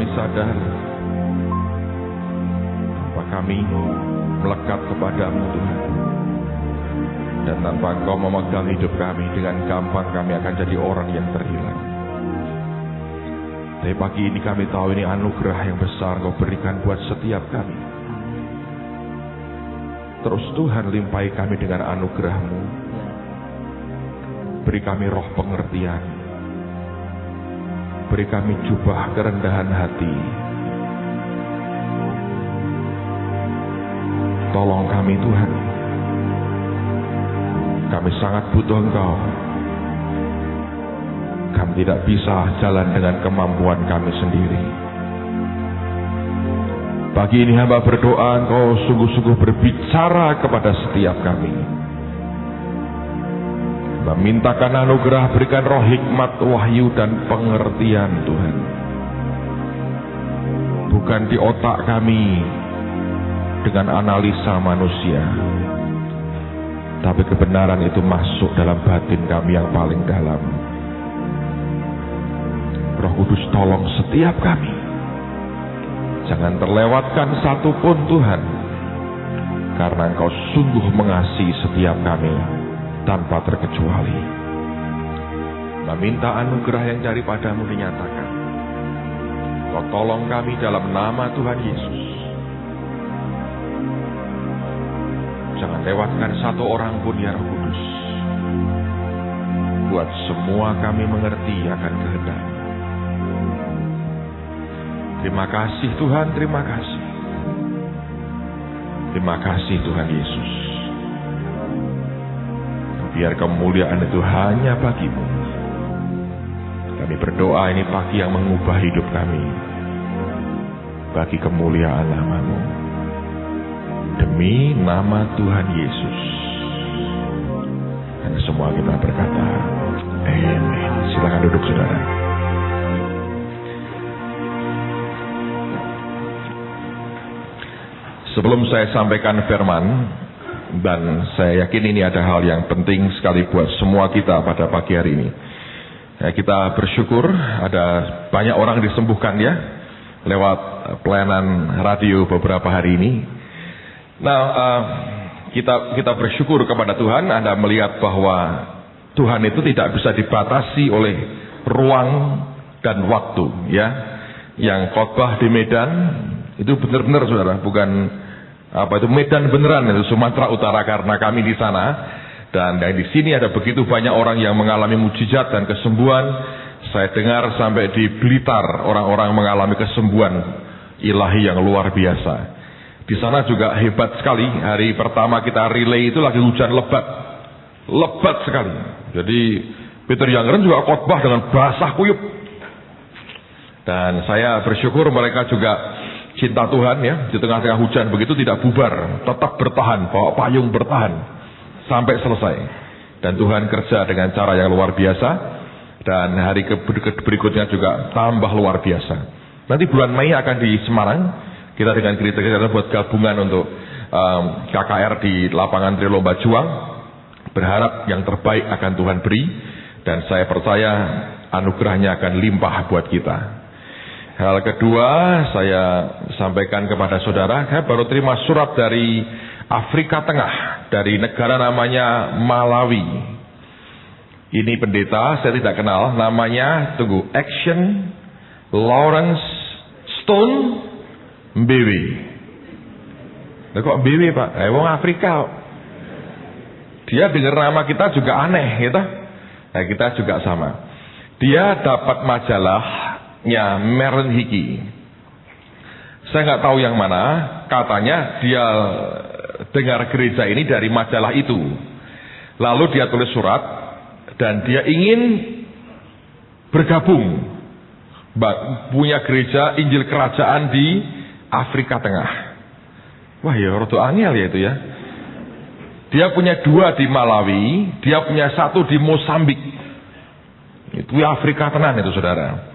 kami sadar bahwa kami melekat kepadamu Tuhan. Dan tanpa Engkau memegang hidup kami, dengan gampang kami akan jadi orang yang terhilang. Tapi pagi ini kami tahu ini anugerah yang besar Engkau berikan buat setiap kami. Terus Tuhan limpahi kami dengan anugerah-Mu. Beri kami roh pengertian. Beri kami jubah kerendahan hati. Tolong kami Tuhan. Kami sangat butuh Engkau. Kami tidak bisa jalan dengan kemampuan kami sendiri. Pagi ini hamba berdoa Engkau sungguh-sungguh berbicara kepada setiap kami. Memintakan anugerah, berikan roh hikmat, wahyu dan pengertian Tuhan. Bukan di otak kami dengan analisa manusia, tapi kebenaran itu masuk dalam batin kami yang paling dalam. Roh Kudus tolong setiap kami. Jangan terlewatkan satupun Tuhan. Karena Engkau sungguh mengasihi setiap kami tanpa terkecuali. Meminta anugerah yang daripadamu dinyatakan. Kau tolong kami dalam nama Tuhan Yesus. Jangan lewatkan satu orang pun ya Roh Kudus. Buat semua kami mengerti akan kehendak-Mu. Terima kasih Tuhan, terima kasih. Terima kasih Tuhan Yesus. Biar kemuliaan itu hanya bagi-Mu. Kami berdoa ini pagi yang mengubah hidup kami. Bagi kemuliaan nama-Mu. Demi nama Tuhan Yesus. Dan semua kita berkata, amin. Silakan duduk saudara. Sebelum saya sampaikan firman, dan saya yakin ini ada hal yang penting sekali buat semua kita pada pagi hari ini. Kita bersyukur ada banyak orang disembuhkan ya, lewat pelayanan radio beberapa hari ini. Nah, kita bersyukur kepada Tuhan. Anda melihat bahwa Tuhan itu tidak bisa dibatasi oleh ruang dan waktu ya. Yang khotbah di Medan itu benar-benar saudara, bukan itu Medan beneran, itu Sumatera Utara, karena kami di sana. Dan di sini ada begitu banyak orang yang mengalami mujizat dan kesembuhan. Saya dengar sampai di Blitar orang-orang mengalami kesembuhan ilahi yang luar biasa. Di sana juga hebat sekali. Hari pertama kita relay itu lagi hujan lebat sekali. Jadi Peter Yangeren juga khotbah dengan basah kuyup. Dan saya bersyukur mereka juga cinta Tuhan ya, di tengah-tengah hujan begitu tidak bubar, tetap bertahan, bawa payung bertahan sampai selesai. Dan Tuhan kerja dengan cara yang luar biasa. Dan hari berikutnya juga tambah luar biasa. Nanti bulan Mei akan di Semarang, kita dengan gereja buat gabungan untuk KKR di lapangan Trilomba Juang. Berharap yang terbaik akan Tuhan beri, dan saya percaya anugerahnya akan limpah buat kita. Hal kedua, saya sampaikan kepada saudara, saya baru terima surat dari Afrika Tengah, dari negara namanya Malawi. Ini pendeta, saya tidak kenal, namanya, Action Lawrence Stone Mbewe. Kok Mbewe Pak? Wong Afrika. Dia dengar nama kita juga aneh, gitu. Nah, kita juga sama. Dia dapat majalahnya Maren Hickey. Saya nggak tahu yang mana. Katanya dia dengar gereja ini dari majalah itu. Lalu dia tulis surat dan dia ingin bergabung, punya gereja Injil Kerajaan di Afrika Tengah. Wah ya, rada angel ya itu ya. Dia punya 2 di Malawi, dia punya 1 di Mosambik. Itu Afrika tenan itu saudara.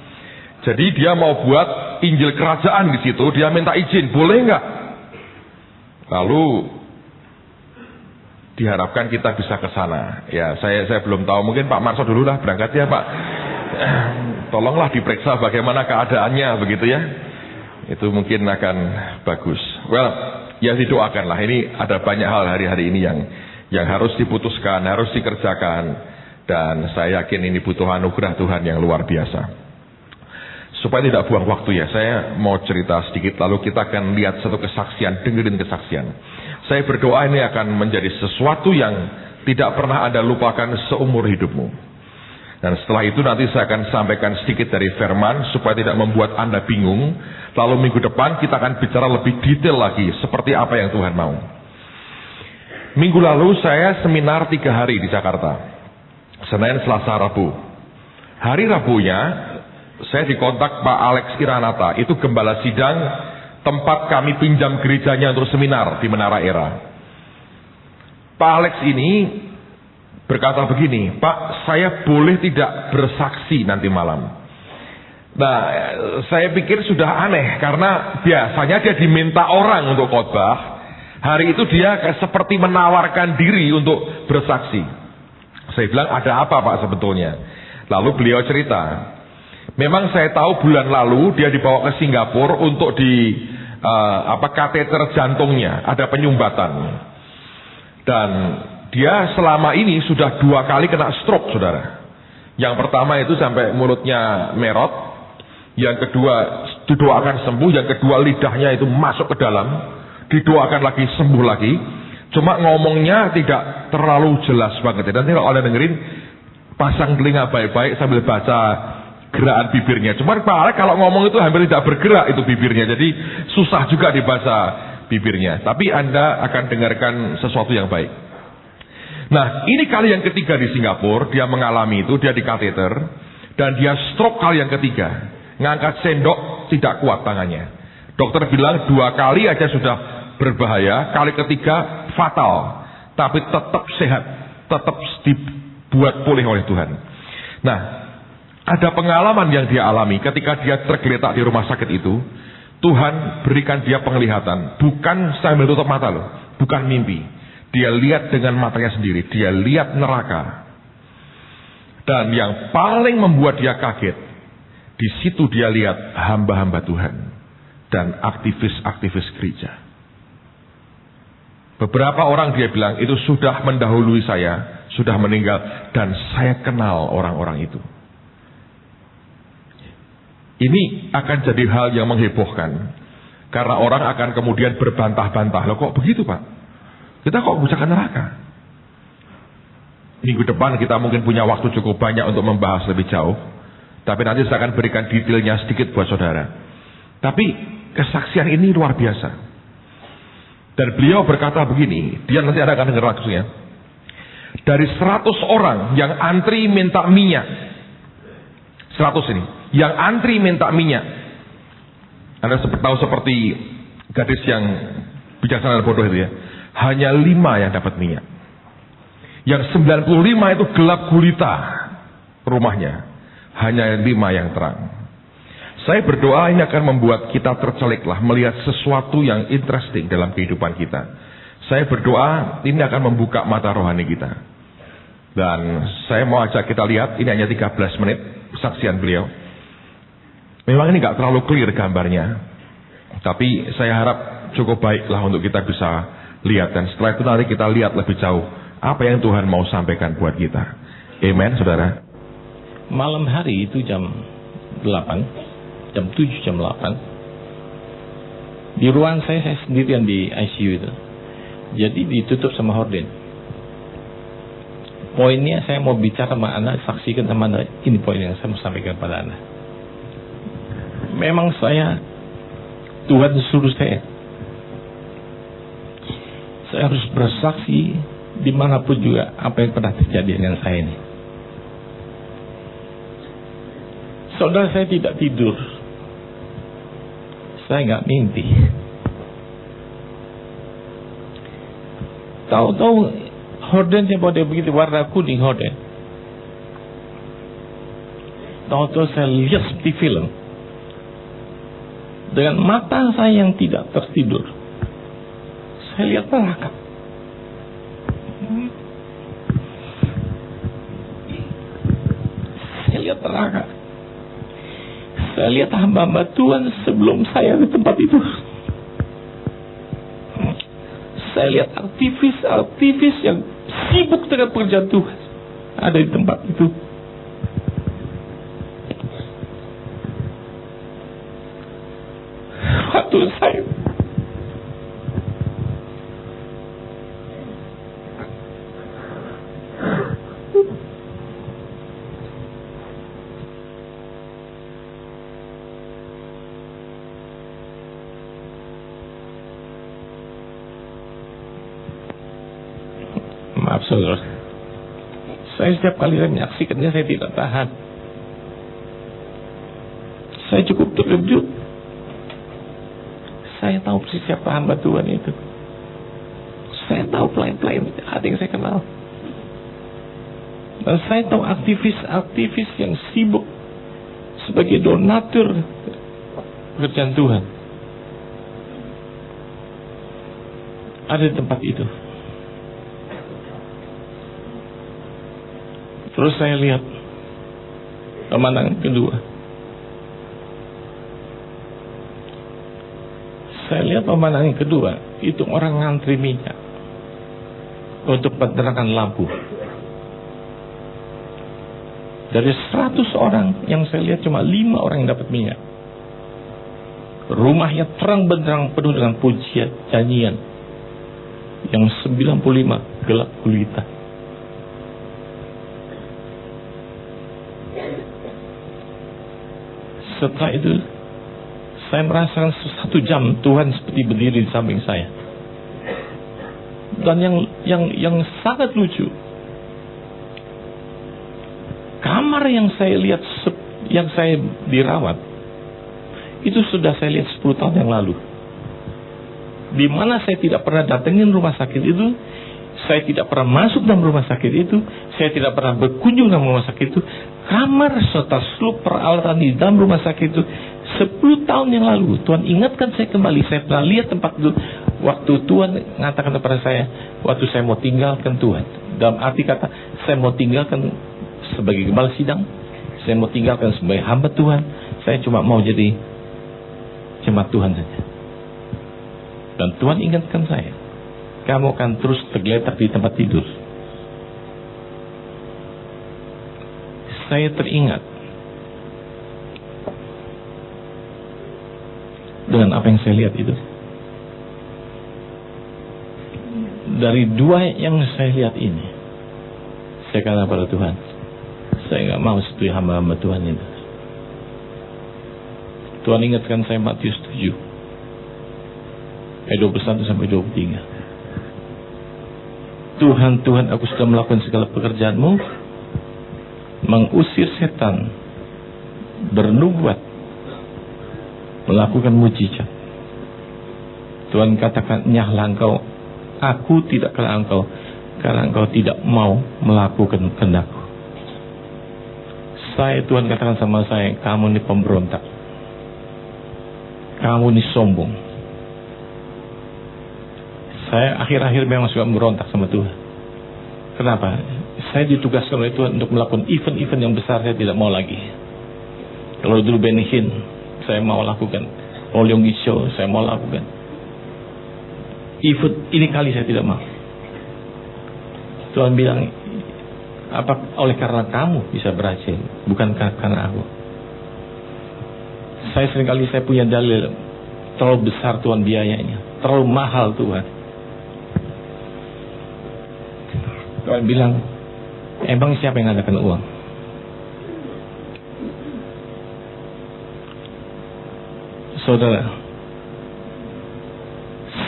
Jadi dia mau buat Injil Kerajaan di situ, dia minta izin, boleh nggak? Lalu diharapkan kita bisa ke sana. Ya, saya belum tahu, mungkin Pak Marso dulu lah berangkat ya Pak. tolonglah diperiksa bagaimana keadaannya begitu ya. Itu mungkin akan bagus. Well, ya didoakanlah. Ini ada banyak hal hari-hari ini yang harus diputuskan, harus dikerjakan, dan saya yakin ini butuh anugerah Tuhan yang luar biasa. Supaya tidak buang waktu ya, saya mau cerita sedikit lalu kita akan lihat satu kesaksian, dengerin kesaksian. Saya berdoa ini akan menjadi sesuatu yang tidak pernah Anda lupakan seumur hidupmu. Dan setelah itu nanti saya akan sampaikan sedikit dari firman supaya tidak membuat Anda bingung. Lalu minggu depan kita akan bicara lebih detail lagi seperti apa yang Tuhan mau. Minggu lalu saya seminar 3 hari di Jakarta. Senin, Selasa, Rabu. Hari Rabunya saya dikontak Pak Alex Iranata, itu gembala sidang tempat kami pinjam gerejanya untuk seminar di Menara Era. Pak Alex ini berkata begini, Pak, saya boleh tidak bersaksi nanti malam. Nah, saya pikir sudah aneh karena biasanya dia diminta orang untuk khotbah. Hari itu dia seperti menawarkan diri untuk bersaksi. Saya bilang, ada apa Pak sebetulnya? Lalu beliau cerita, memang saya tahu bulan lalu dia dibawa ke Singapura untuk di kateter jantungnya, ada penyumbatan. Dan dia selama ini sudah 2 kali kena stroke, saudara. Yang pertama itu sampai mulutnya merot, yang kedua didoakan sembuh, yang kedua lidahnya itu masuk ke dalam, didoakan lagi sembuh lagi. Cuma ngomongnya tidak terlalu jelas banget. Dan kalau Anda dengerin, pasang telinga baik-baik sambil baca gerakan bibirnya. Cuma Pak Alex kalau ngomong itu hampir tidak bergerak itu bibirnya. Jadi susah juga dibaca bibirnya. Tapi Anda akan dengarkan sesuatu yang baik. Nah, ini kali yang ketiga di Singapura. Dia mengalami itu, dia di kateter. Dan dia stroke kali yang ketiga. Ngangkat sendok tidak kuat tangannya. Dokter bilang 2 kali aja sudah berbahaya. Kali ketiga fatal. Tapi tetap sehat. Tetap dibuat pulih oleh Tuhan. Nah, ada pengalaman yang dia alami ketika dia tergeletak di rumah sakit itu. Tuhan berikan dia penglihatan. Bukan sambil tutup mata loh. Bukan mimpi. Dia lihat dengan matanya sendiri. Dia lihat neraka. Dan yang paling membuat dia kaget, di situ dia lihat hamba-hamba Tuhan. Dan aktivis-aktivis gereja. Beberapa orang dia bilang, itu sudah mendahului saya. Sudah meninggal. Dan saya kenal orang-orang itu. Ini akan jadi hal yang menghebohkan. Karena orang akan kemudian berbantah-bantah. Loh kok begitu Pak? Kita kok bicarakan neraka? Minggu depan kita mungkin punya waktu cukup banyak untuk membahas lebih jauh. Tapi nanti saya akan berikan detailnya sedikit buat saudara. Tapi kesaksian ini luar biasa. Dan beliau berkata begini. Dia nanti akan dengar langsungnya. Dari 100 orang yang antri minta minyak. 100 ini. Yang antri minta minyak. Anda tahu seperti gadis yang bijaksana dan bodoh itu ya. Hanya 5 yang dapat minyak. Yang 95 itu gelap gulita rumahnya. Hanya 5 yang terang. Saya berdoa ini akan membuat kita terceliklah melihat sesuatu yang interesting dalam kehidupan kita. Saya berdoa ini akan membuka mata rohani kita. Dan saya mau ajak kita lihat, ini hanya 13 menit kesaksian beliau. Memang ini gak terlalu clear gambarnya. Tapi saya harap cukup baiklah untuk kita bisa lihat. Dan setelah itu nanti kita lihat lebih jauh apa yang Tuhan mau sampaikan buat kita. Amen, saudara. Malam hari itu jam 8, jam 7, jam 8. Di ruang saya sendirian di ICU itu. Jadi ditutup sama horden. Poinnya saya mau bicara sama Anda, saksikan sama Anda. Ini poin yang saya mau sampaikan pada Anda. Memang Tuhan suruh saya harus bersaksi dimanapun juga apa yang pernah terjadi dengan saya ini. Saudara, saya tidak tidur. Saya nggak mimpi. Tahu-tahu hordennya pada begitu warna kuning horden. Tahu-tahu saya lihat seperti film. Dengan mata saya yang tidak tertidur, saya lihat neraka. Saya lihat neraka. Saya lihat hamba-hamba Tuhan sebelum saya di tempat itu. Saya lihat aktivis-aktivis yang sibuk dengan pekerjaan Tuhan ada di tempat itu. Waktu saya maaf saudara, saya setiap kali saya menyaksikannya saya tidak tahan. Saya cukup terkejut. Saya tahu persis siapa hamba Tuhan itu. Saya tahu pelayan-pelayan, ada yang saya kenal. Dan saya tahu aktivis-aktivis yang sibuk sebagai donatur pekerjaan Tuhan ada di tempat itu. Terus saya lihat pemandangan kedua. Saya lihat pemandangan kedua, itu orang ngantri minyak untuk penerangan lampu. Dari 100 orang yang saya lihat cuma 5 orang yang dapat minyak. Rumahnya terang benderang penuh dengan pujian, nyanyian. Yang 95 gelap gulita. Setelah itu saya merasakan 1 jam Tuhan seperti berdiri di samping saya. Dan yang sangat lucu, kamar yang saya lihat, yang saya dirawat, itu sudah saya lihat 10 tahun yang lalu. Di mana saya tidak pernah datengin rumah sakit itu, saya tidak pernah masuk dalam rumah sakit itu, saya tidak pernah berkunjung dalam rumah sakit itu. Kamar serta seluruh peralatan di dalam rumah sakit itu 10 tahun yang lalu Tuhan ingatkan saya kembali. Saya pernah lihat tempat itu waktu Tuhan mengatakan kepada saya, waktu saya mau tinggalkan Tuhan, dalam arti kata saya mau tinggalkan sebagai gembala sidang, saya mau tinggalkan sebagai hamba Tuhan, saya cuma mau jadi jemaat Tuhan saja. Dan Tuhan ingatkan saya, kamu akan terus tergeletak di tempat tidur. Saya teringat dengan apa yang saya lihat itu. Dari 2 yang saya lihat ini, saya kata pada Tuhan, saya nggak mau setuju hamba-hamba Tuhan itu. Tuhan ingatkan saya Matius 7 ayat 21 sampai 23. Tuhan, Tuhan, aku sudah melakukan segala pekerjaanmu, mengusir setan, bernubuat, melakukan mujizat. Tuhan katakan, nyahlah engkau, aku tidak kena engkau, karena engkau tidak mau melakukan kehendakku. Tuhan katakan sama saya, kamu ini pemberontak, kamu ini sombong. Saya akhir-akhir memang suka memberontak sama Tuhan. Kenapa? Saya ditugaskan oleh Tuhan untuk melakukan event-event yang besar, saya tidak mau lagi. Kalau dulu Benny Hinn, saya mau lakukan. Paul Yonggi Show, saya mau lakukan. Event ini kali saya tidak mau. Tuhan bilang, apa oleh karena kamu bisa berhasil, bukan karena aku. Saya seringkali saya punya dalil, terlalu besar Tuhan biayanya, terlalu mahal Tuhan. Tuhan bilang, emang siapa yang ngadakan uang? Saudara,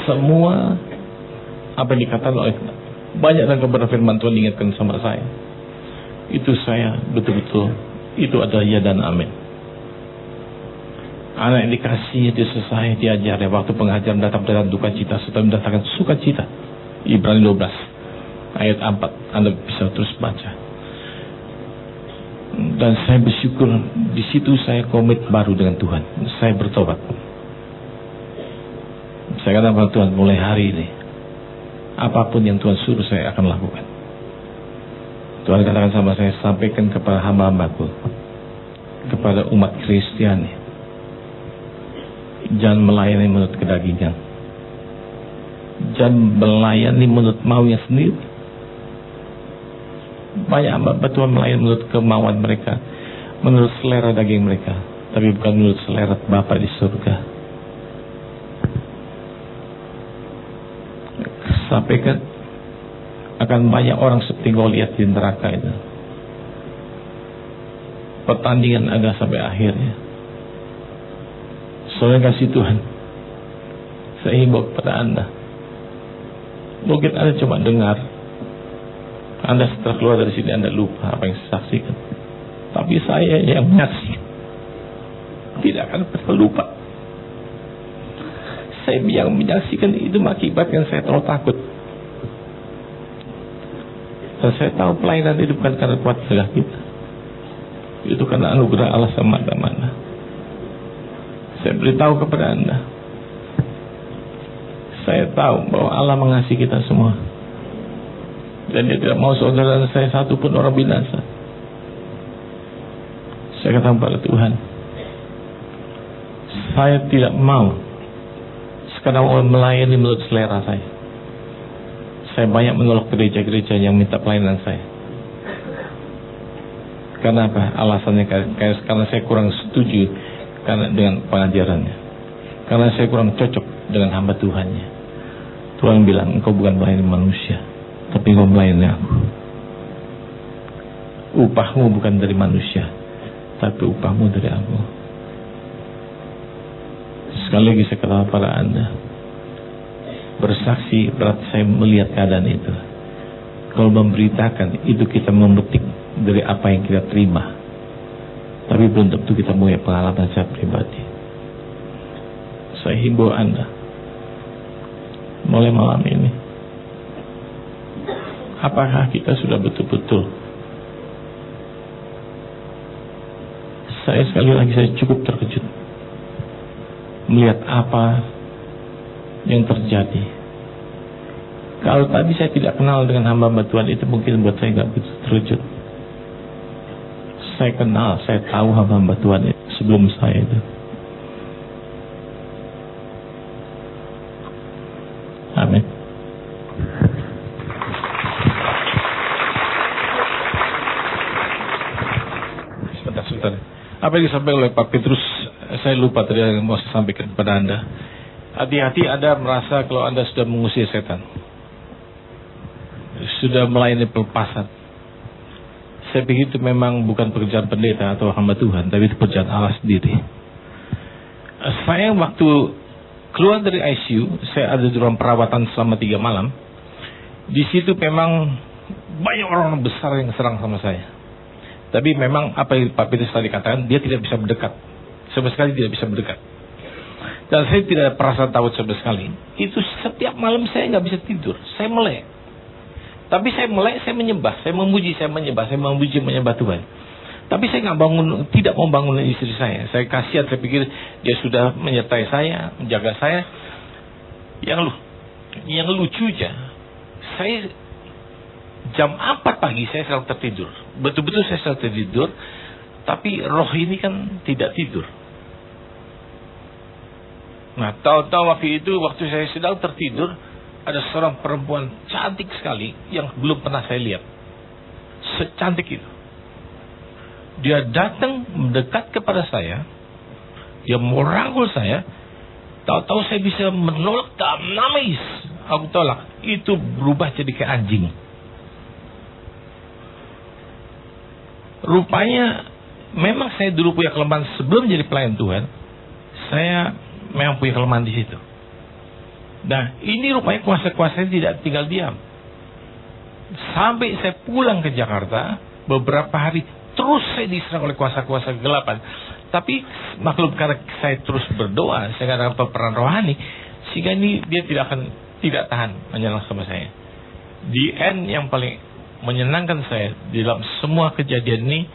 semua apa yang dikatakan oleh banyak dan kebenaran firman Tuhan diingatkan sama saya, itu saya betul-betul, itu adalah ya dan amin. Anak yang dikasih, diselesai, diajar, waktu pengajaran datang dengan duka cita, serta mendatangkan sukacita. Ibrani 12 ayat 4, Anda bisa terus baca. Dan saya bersyukur, di situ saya komit baru dengan Tuhan. Saya bertobat. Saya katakan kepada Tuhan, mulai hari ini, apapun yang Tuhan suruh saya akan lakukan. Tuhan katakan sama saya, sampaikan kepada hamba-hambaku, kepada umat Kristiani, Jangan melayani menurut kedagingan. Jangan melayani menurut maunya sendiri. Banyak hamba Tuhan melayani menurut kemauan mereka, menurut selera daging mereka, tapi bukan menurut selera Bapa di surga. Sampaikan akan banyak orang seperti Goliat di neraka itu. Pertandingan ada sampai akhirnya. Saudara kasih Tuhan, saya himbau kepada Anda. Mungkin Anda cuma dengar, Anda setelah keluar dari sini Anda lupa apa yang saya saksikan. Tapi saya yang menyaksikan tidak akan pernah lupa. Saya yang menyaksikan itu mengakibatkan saya terlalu takut. Dan saya tahu pelayanan itu bukan karena kuat tenaga kita. Itu karena anugerah Allah semata-mata. Saya beritahu kepada Anda, saya tahu bahwa Allah mengasihi kita semua, dan Dia tidak mau saudara saya satu pun orang binasa. Saya katakan pada Tuhan, saya tidak mau sekarang orang melayani menurut selera saya. Saya banyak menolak gereja-gereja yang minta pelayanan saya. Karena apa? Alasannya karena saya kurang setuju dengan pengajarannya. Karena saya kurang cocok dengan hamba Tuhannya. Tuhan bilang, engkau bukan melayani manusia, tapi engkau melayani aku. Upahmu bukan dari manusia, tapi upahmu dari aku. Sekali lagi saya katakan pada Anda, bersaksi berarti saya melihat keadaan itu. Kalau memberitakan itu kita memetik dari apa yang kita terima, tapi belum tentu kita punya pengalaman secara pribadi. Saya himbau Anda mulai malam ini, apakah kita sudah betul-betul, saya sekali lagi saya cukup terkejut melihat apa yang terjadi. Kalau tadi saya tidak kenal dengan hamba-hamba Tuhan itu, mungkin buat saya nggak begitu terkejut. Saya kenal, saya tahu hamba-hamba Tuhan itu sebelum saya itu. Amin. Sebentar. Apa yang disampaikan oleh Pak Petrus, saya lupa tadi yang mau saya sampaikan kepada Anda. Hati-hati Anda merasa kalau Anda sudah mengusir setan, sudah melayani pelepasan. Saya pikir itu memang bukan pekerjaan pendeta atau hamba Tuhan, tapi itu pekerjaan Allah sendiri. Saya waktu keluar dari ICU, saya ada di ruang perawatan selama 3 malam. Di situ memang banyak orang besar yang serang sama saya. Tapi memang apa yang Pak Petrus tadi katakan, dia tidak bisa mendekat. Sama sekali tidak bisa mendekat. Dan saya tidak ada perasaan takut sama sekali. Itu setiap malam saya nggak bisa tidur. Saya melek. Tapi saya melek, saya menyembah, saya memuji, saya menyembah, saya memuji, menyembah Tuhan. Tapi saya nggak bangun, tidak mau bangun istri saya. Saya kasihan, saya pikir dia sudah menyertai saya, menjaga saya. Yang lucunya, saya jam 4 pagi saya selalu tertidur. Betul-betul saya selalu tertidur. Tapi roh ini kan tidak tidur. Nah, tahu-tahu waktu itu, waktu saya sedang tertidur, ada seorang perempuan cantik sekali yang belum pernah saya lihat. Secantik itu. Dia datang mendekat kepada saya. Dia mau rangkul saya. Tahu-tahu saya bisa menolak dalam nangis. Aku tolak. Itu berubah jadi kayak anjing. Rupanya memang saya dulu punya kelemahan sebelum jadi pelayan Tuhan. Saya memang punya kelemahan di situ. Nah, ini rupanya kuasa-kuasanya tidak tinggal diam. Sampai saya pulang ke Jakarta, beberapa hari terus saya diserang oleh kuasa-kuasa kegelapan. Tapi maklum karena saya terus berdoa, saya katakan peperangan rohani, sehingga ini dia tidak tahan menyerang sama saya. Di end yang paling menyenangkan saya di dalam semua kejadian ini,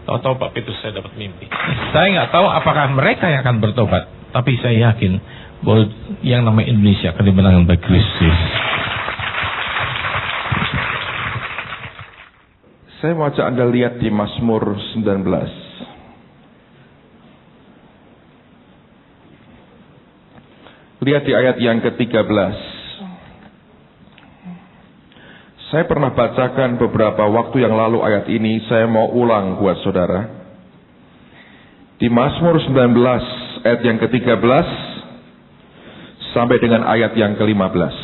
tahu-tahu Pak Petrus saya dapat mimpi. Saya nggak tahu apakah mereka yang akan bertobat, tapi saya yakin bahwa yang namanya Indonesia akan dimenangkan oleh Kristus. Saya mau ajak Anda lihat di Mazmur 19. Lihat di ayat yang ke-13. Saya pernah bacakan beberapa waktu yang lalu ayat ini, saya mau ulang buat saudara. Di Mazmur 19 ayat yang ke-13 sampai dengan ayat yang ke-15.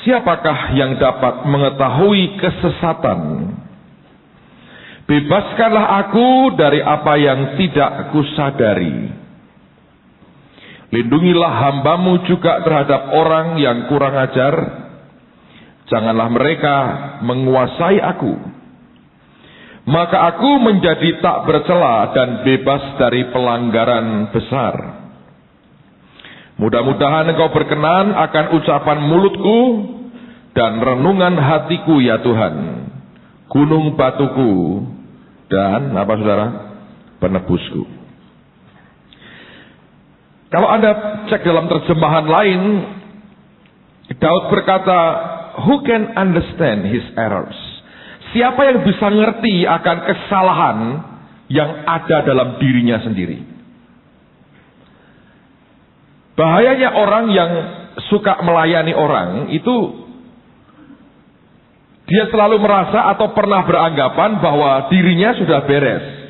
Siapakah yang dapat mengetahui kesesatan? Bebaskanlah aku dari apa yang tidak kusadari. Lindungilah hambamu juga terhadap orang yang kurang ajar. Janganlah mereka menguasai aku. Maka aku menjadi tak bercela dan bebas dari pelanggaran besar. Mudah-mudahan engkau berkenan akan ucapan mulutku dan renungan hatiku ya Tuhan, gunung batuku dan apa saudara? Penebusku. Kalau Anda cek dalam terjemahan lain, Daud berkata, who can understand his errors? Siapa yang bisa ngerti akan kesalahan yang ada dalam dirinya sendiri? Bahayanya orang yang suka melayani orang itu, dia selalu merasa atau pernah beranggapan bahwa dirinya sudah beres.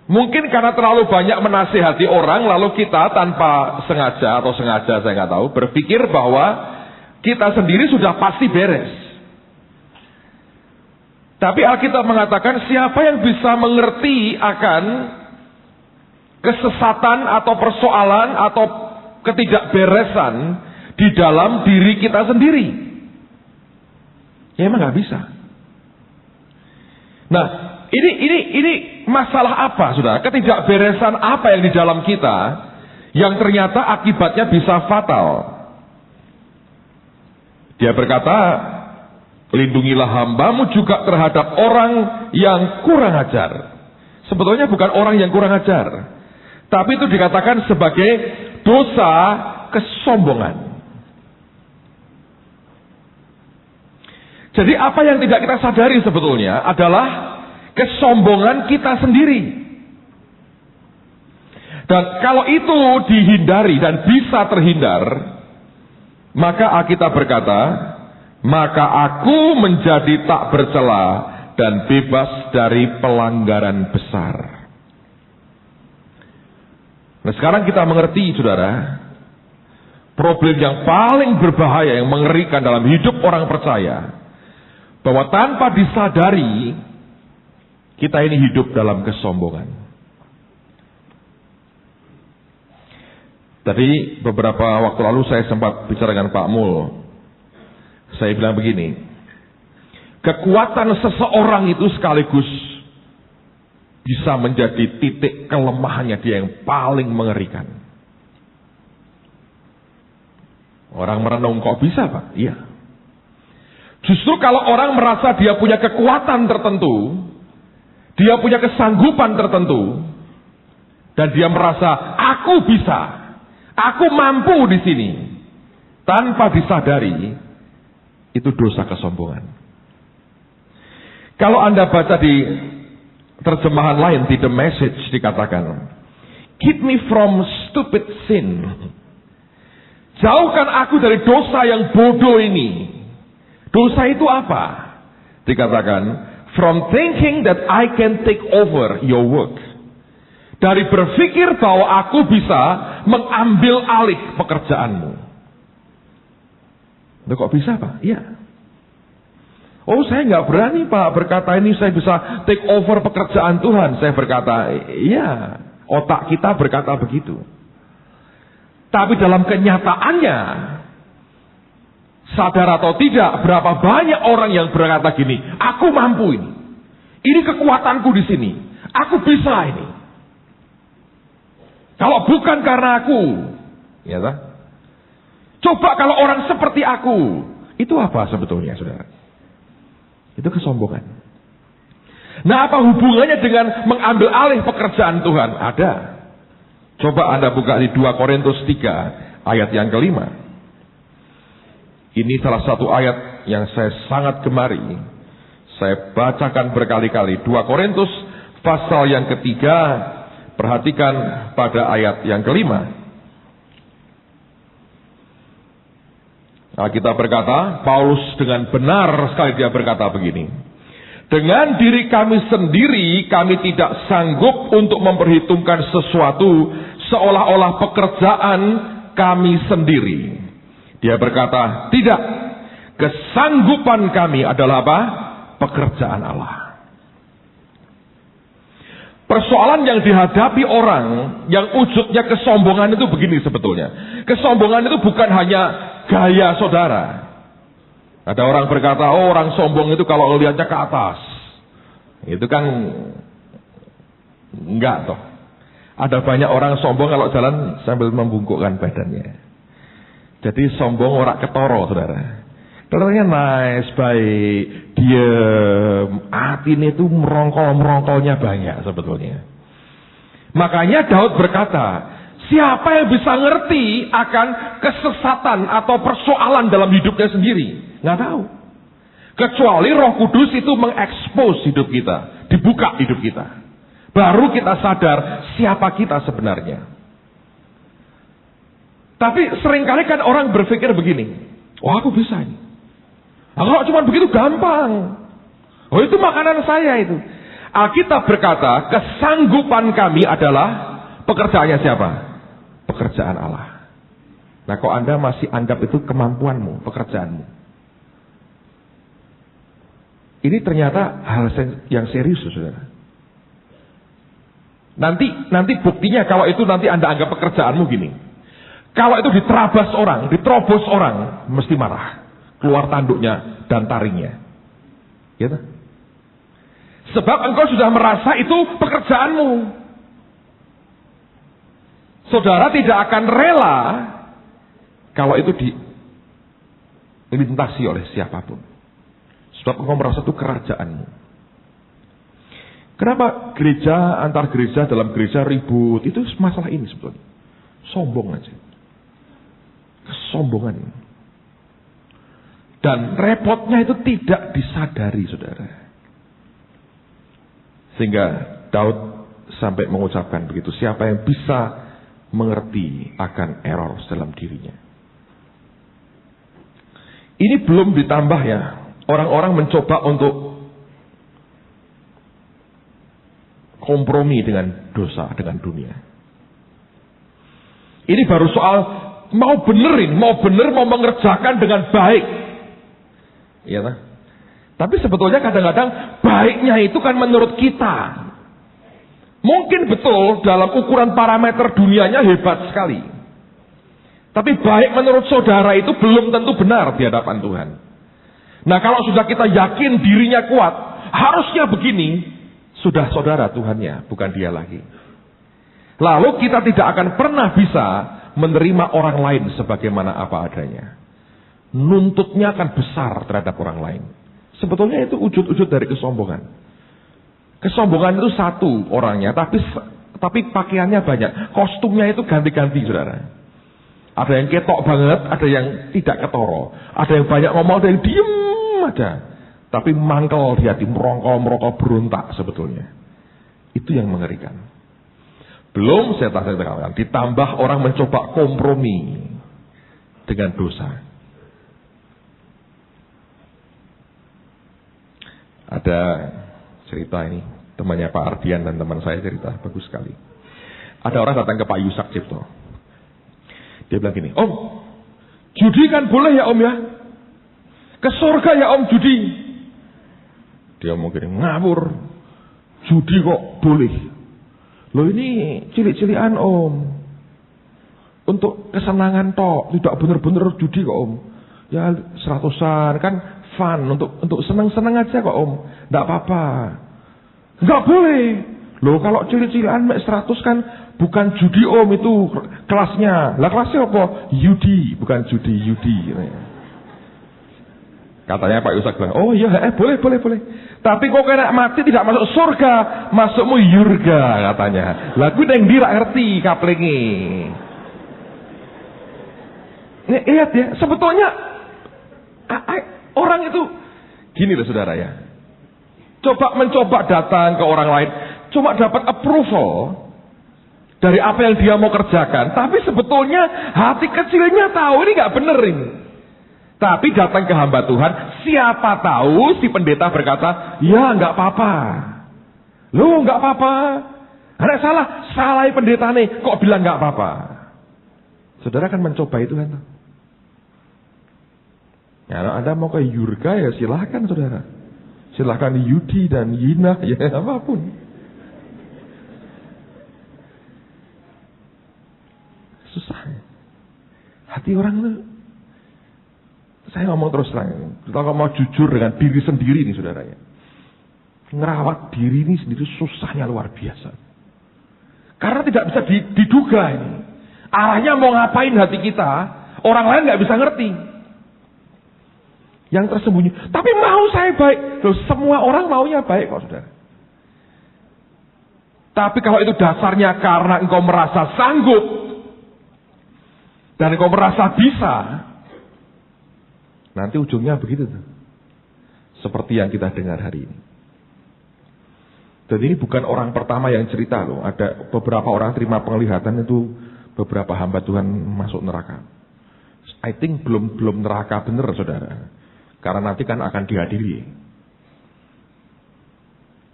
Mungkin karena terlalu banyak menasihati orang, lalu kita tanpa sengaja atau sengaja saya nggak tahu, berpikir bahwa kita sendiri sudah pasti beres. Tapi Alkitab mengatakan siapa yang bisa mengerti akan kesesatan atau persoalan atau ketidakberesan di dalam diri kita sendiri? Ya emang nggak bisa. Nah, ini masalah apa, saudara? Ketidakberesan apa yang di dalam kita yang ternyata akibatnya bisa fatal? Dia berkata, lindungilah hambamu juga terhadap orang yang kurang ajar. Sebetulnya bukan orang yang kurang ajar, tapi itu dikatakan sebagai dosa kesombongan. Jadi apa yang tidak kita sadari sebetulnya adalah kesombongan kita sendiri. Dan kalau itu dihindari dan bisa terhindar, maka Alkitab berkata, maka aku menjadi tak bercela dan bebas dari pelanggaran besar. Nah sekarang kita mengerti saudara, problem yang paling berbahaya yang mengerikan dalam hidup orang percaya, bahwa tanpa disadari kita ini hidup dalam kesombongan. Tadi beberapa waktu lalu saya sempat bicara dengan Pak Mul. Saya bilang begini, kekuatan seseorang itu sekaligus bisa menjadi titik kelemahannya dia yang paling mengerikan. Orang merenung, kok bisa Pak? Iya. Justru kalau orang merasa dia punya kekuatan tertentu, dia punya kesanggupan tertentu, dan dia merasa aku bisa, aku mampu di sini, tanpa disadari, itu dosa kesombongan. Kalau Anda baca di terjemahan lain, di The Message dikatakan, keep me from stupid sin. Jauhkan aku dari dosa yang bodoh ini. Dosa itu apa? Dikatakan, from thinking that I can take over your work. Dari berpikir bahwa aku bisa mengambil alih pekerjaanmu. Loh, kok bisa Pak? Iya. Oh saya nggak berani Pak berkata ini saya bisa take over pekerjaan Tuhan. Saya berkata, iya. Otak kita berkata begitu. Tapi dalam kenyataannya, sadar atau tidak, berapa banyak orang yang berkata gini, aku mampu ini. Ini kekuatanku di sini. Aku bisa ini. Kalau bukan karena aku, ya tak? Coba kalau orang seperti aku, itu apa sebetulnya, saudara? Itu kesombongan. Nah, apa hubungannya dengan mengambil alih pekerjaan Tuhan? Ada. Coba Anda buka di 2 Korintus 3 ayat yang ke-5. Ini salah satu ayat yang saya sangat gemari. Saya bacakan berkali-kali. 2 Korintus pasal yang ke-3 Perhatikan pada ayat yang kelima. Kita berkata, Paulus dengan benar sekali dia berkata begini. Dengan diri kami sendiri, kami tidak sanggup untuk memperhitungkan sesuatu seolah-olah pekerjaan kami sendiri. Dia berkata, tidak. Kesanggupan kami adalah apa? Pekerjaan Allah. Persoalan yang dihadapi orang yang wujudnya kesombongan itu begini sebetulnya. Kesombongan itu bukan hanya gaya saudara. Ada orang berkata, oh orang sombong itu kalau ngelihatnya ke atas. Itu kan enggak toh. Ada banyak orang sombong kalau jalan sambil membungkukkan badannya. Jadi sombong orang ketoro saudara. Ketoranya nice, baik, diem, hatinya itu merongkol-merongkolnya banyak sebetulnya. Makanya Daud berkata, siapa yang bisa ngerti akan kesesatan atau persoalan dalam hidupnya sendiri? Nggak tahu. Kecuali Roh Kudus itu mengekspos hidup kita, dibuka hidup kita. Baru kita sadar siapa kita sebenarnya. Tapi seringkali kan orang berpikir begini, wah aku bisa ini. Kalau cuma begitu gampang. Oh itu makanan saya itu. Alkitab berkata, kesanggupan kami adalah pekerjaannya siapa? Pekerjaan Allah. Nah kok Anda masih anggap itu kemampuanmu, pekerjaanmu? Ini ternyata hal yang serius, saudara. Nanti buktinya kalau itu nanti Anda anggap pekerjaanmu gini. Kalau itu diterabas orang, diterobos orang, mesti marah. Keluar tanduknya dan taringnya. Gitu. Sebab engkau sudah merasa itu pekerjaanmu. Saudara tidak akan rela kalau itu dilintasi oleh siapapun. Sebab engkau merasa itu kerajaanmu. Kenapa gereja antar gereja dalam gereja ribut? Itu masalah ini sebetulnya. Sombong aja. Kesombongan ini. Dan repotnya itu tidak disadari, saudara. Sehingga Daud sampai mengucapkan begitu. Siapa yang bisa mengerti akan error dalam dirinya. Ini belum ditambah ya. Orang-orang mencoba untuk kompromi dengan dosa, dengan dunia. Ini baru soal mau benerin, mau mengerjakan dengan baik. Iya kan? Tapi sebetulnya kadang-kadang baiknya itu kan menurut kita. Mungkin betul dalam ukuran parameter dunianya hebat sekali. Tapi baik menurut saudara itu belum tentu benar di hadapan Tuhan. Nah kalau sudah kita yakin dirinya kuat, harusnya begini, sudah saudara Tuhannya, bukan dia lagi. Lalu kita tidak akan pernah bisa menerima orang lain sebagaimana apa adanya. Nuntutnya akan besar terhadap orang lain. Sebetulnya itu wujud-wujud dari kesombongan. Kesombongan itu satu orangnya, tapi pakaiannya banyak. Kostumnya itu ganti-ganti, saudara. Ada yang ketok banget, ada yang tidak ketoro. Ada yang banyak ngomong, ada yang diem aja. Tapi mangkel di hati, merongkol berontak sebetulnya. Itu yang mengerikan. Belum saya katakan, ditambah orang mencoba kompromi dengan dosa. Ada cerita ini, temannya Pak Ardian dan teman saya cerita, bagus sekali. Ada orang datang ke Pak Yusak Cipto. Dia bilang gini, Om, judi kan boleh ya Om ya? Ke surga ya Om judi. Dia mau gini, ngawur. Judi kok boleh? Loh ini cilik-cilikan Om. Untuk kesenangan tok, tidak benar-benar judi kok Om. Ya 100-an kan fun, untuk senang-senang aja kok Om. Enggak apa-apa. Enggak boleh. Loh kalau cilik-cilikan 100 kan bukan judi Om, itu kelasnya. Lah kelasnya apa? Yudi, bukan judi, Yudi. Katanya Pak Yusak bilang, oh iya boleh. Tapi kok kena mati tidak masuk surga, masukmu yurga katanya. Lah gue yang dirak ngerti kaplingi. Lihat ya, sebetulnya orang itu gini loh saudara ya. Mencoba datang ke orang lain, cuma dapat approval, dari apa yang dia mau kerjakan. Tapi sebetulnya hati kecilnya tahu ini nggak bener ini. Tapi datang ke hamba Tuhan, siapa tahu si pendeta berkata, ya nggak apa-apa. Loh nggak apa-apa. Ada salah pendeta nih, kok bilang nggak apa-apa. Saudara kan mencoba itu kan. Ya, kalau Anda mau ke Yurga ya silahkan saudara. Silahkan Yudi dan Yina, ya apapun. Susah. Hati orang itu, saya ngomong terus terang, kalau mau jujur dengan diri sendiri nih saudara ya. Ngerawat diri ini sendiri susahnya luar biasa. Karena tidak bisa diduga ini. Arahnya mau ngapain hati kita, orang lain nggak bisa ngerti. Yang tersembunyi. Tapi mau saya baik. Loh, semua orang maunya baik kok saudara. Tapi kalau itu dasarnya karena engkau merasa sanggup. Dan engkau merasa bisa. Nanti ujungnya begitu tuh. Seperti yang kita dengar hari ini. Dan ini bukan orang pertama yang cerita loh. Ada beberapa orang terima penglihatan itu. Beberapa hamba Tuhan masuk neraka. I think belum neraka bener saudara. Karena nanti kan akan dihadiri.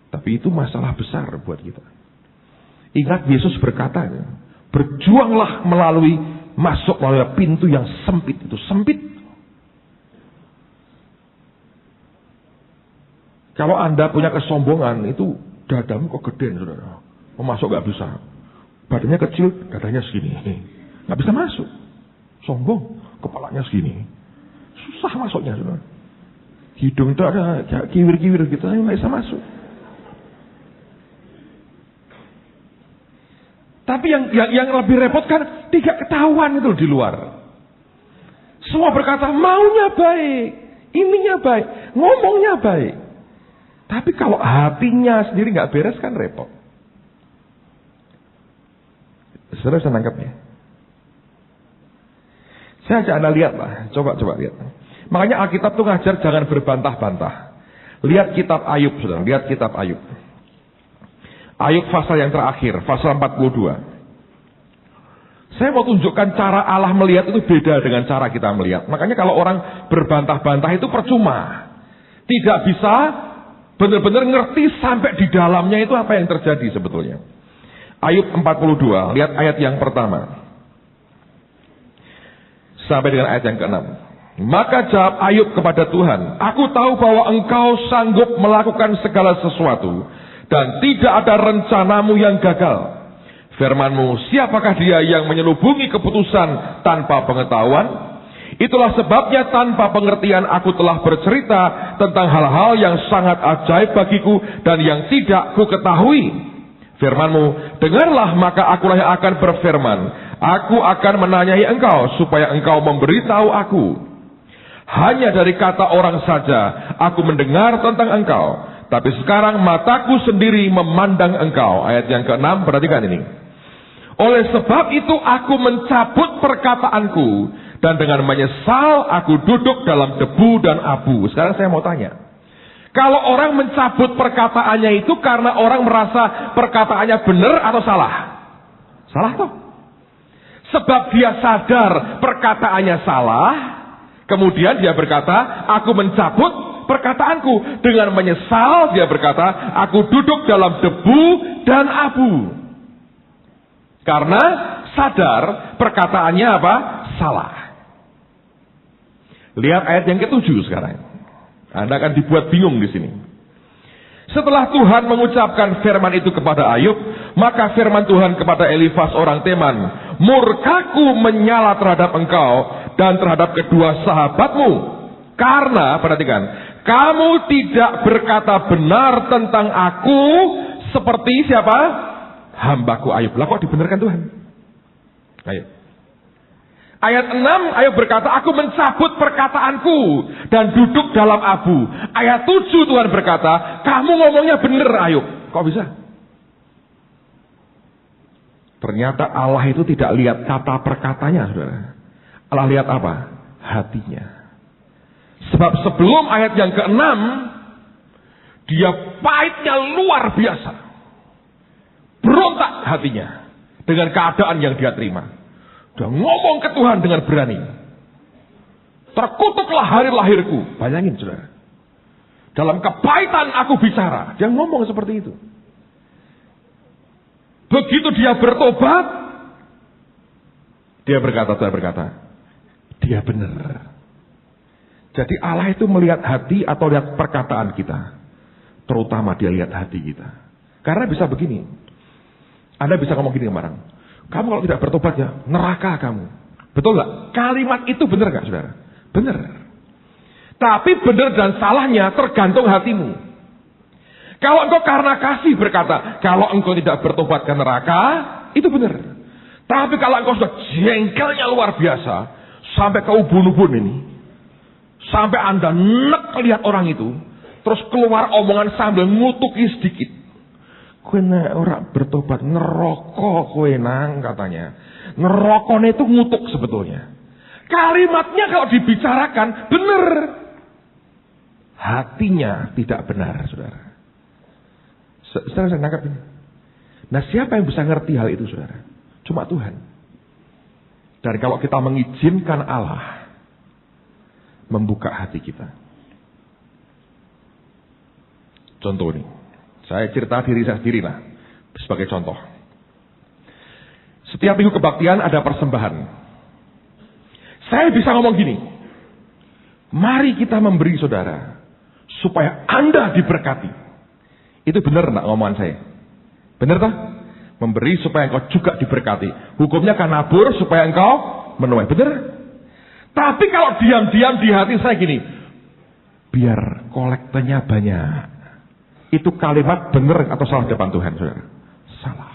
Tapi itu masalah besar buat kita. Ingat Yesus berkata, berjuanglah masuk melalui pintu yang sempit itu. Sempit. Kalau Anda punya kesombongan, itu dadamu kok gede saudara. Mau masuk gak bisa. Badannya kecil, dadanya segini. Gak bisa masuk. Sombong, kepalanya segini. Susah masuknya saudara. Hidung itu ada kiwir-kiwir gitu, nggak bisa masuk. Tapi yang lebih repot kan tidak ketahuan itu di luar. Semua berkata maunya baik, ininya baik, ngomongnya baik. Tapi kalau hatinya sendiri nggak beres kan repot. Saudara bisa nangkapnya? Saya ajak Anda lihat lah, coba lihat. Makanya Alkitab tuh ngajar jangan berbantah-bantah. Lihat kitab Ayub, saudara. Lihat kitab Ayub. Ayub pasal yang terakhir, pasal 42. Saya mau tunjukkan cara Allah melihat itu beda dengan cara kita melihat. Makanya kalau orang berbantah-bantah itu percuma. Tidak bisa benar-benar ngerti sampai di dalamnya itu apa yang terjadi sebetulnya. Ayub 42, lihat ayat yang pertama. Sampai dengan ayat yang ke-6. Maka jawab Ayub kepada Tuhan, aku tahu bahwa engkau sanggup melakukan segala sesuatu, dan tidak ada rencanamu yang gagal. Firman-Mu, siapakah dia yang menyelubungi keputusan tanpa pengetahuan? Itulah sebabnya tanpa pengertian aku telah bercerita tentang hal-hal yang sangat ajaib bagiku dan yang tidak ku ketahui. Firman-Mu, dengarlah maka akulah yang akan berfirman. Aku akan menanyai engkau supaya engkau memberitahu aku. Hanya dari kata orang saja aku mendengar tentang engkau. Tapi sekarang mataku sendiri memandang engkau. Ayat yang ke-6, perhatikan ini. Oleh sebab itu aku mencabut perkataanku. Dan dengan menyesal aku duduk dalam debu dan abu. Sekarang saya mau tanya. Kalau orang mencabut perkataannya itu karena orang merasa perkataannya benar atau salah? Salah toh? Sebab dia sadar perkataannya salah. Kemudian dia berkata, aku mencabut perkataanku. Dengan menyesal dia berkata, aku duduk dalam debu dan abu. Karena sadar perkataannya apa? Salah. Lihat ayat yang ke-7 sekarang. Anda akan dibuat bingung di sini. Setelah Tuhan mengucapkan firman itu kepada Ayub, maka firman Tuhan kepada Elifas orang Teman, murkaku menyala terhadap engkau dan terhadap kedua sahabatmu. Karena, perhatikan, kamu tidak berkata benar tentang aku seperti siapa? Hambaku Ayub. Lah kok dibenarkan Tuhan? Ayo. Ayat 6, Ayub berkata, aku mencabut perkataanku dan duduk dalam abu. Ayat 7 Tuhan berkata, kamu ngomongnya benar Ayub. Kok bisa? Ternyata Allah itu tidak lihat kata perkatanya, saudara. Allah lihat apa? Hatinya. Sebab sebelum ayat yang ke-6, dia pahitnya luar biasa. Berontak hatinya. dengan keadaan yang dia terima. Dia ngomong ke Tuhan dengan berani. Terkutuklah hari lahirku. Bayangin saudara. Dalam kepahitan aku bicara. Dia ngomong seperti itu. Begitu dia bertobat, Tuhan berkata, dia benar. Jadi Allah itu melihat hati atau lihat perkataan kita. Terutama dia lihat hati kita. Karena bisa begini. Anda bisa ngomong gini ke orang. Kamu kalau tidak bertobat ya, neraka kamu. Betul nggak? Kalimat itu benar nggak saudara? Benar. Tapi benar dan salahnya tergantung hatimu. Kalau engkau karena kasih berkata, kalau engkau tidak bertobat ke neraka, itu benar. Tapi kalau engkau sudah jengkelnya luar biasa, sampai ke ubun-ubun ini, sampai Anda nek lihat orang itu, terus keluar omongan sambil ngutuki sedikit. Kowe nek ora bertobat neraka kowe nang katanya. Nerakane itu ngutuk sebetulnya. Kalimatnya kalau dibicarakan benar. Hatinya tidak benar, saudara. Saudara saya nangkap ini. Nah, siapa yang bisa ngerti hal itu, saudara? Cuma Tuhan. Dan kalau kita mengizinkan Allah membuka hati kita. Contoh ini. Saya cerita diri saya sendiri lah. Sebagai contoh. Setiap minggu kebaktian ada persembahan. Saya bisa ngomong gini. Mari kita memberi saudara. Supaya Anda diberkati. Itu benar enggak ngomongan saya? Benar tak? Memberi supaya engkau juga diberkati. Hukumnya kan nabur supaya engkau menuai. Benar? Tapi kalau diam-diam di hati saya gini. Biar kolektanya banyak. Itu kalimat benar atau salah depan Tuhan, saudara? Salah.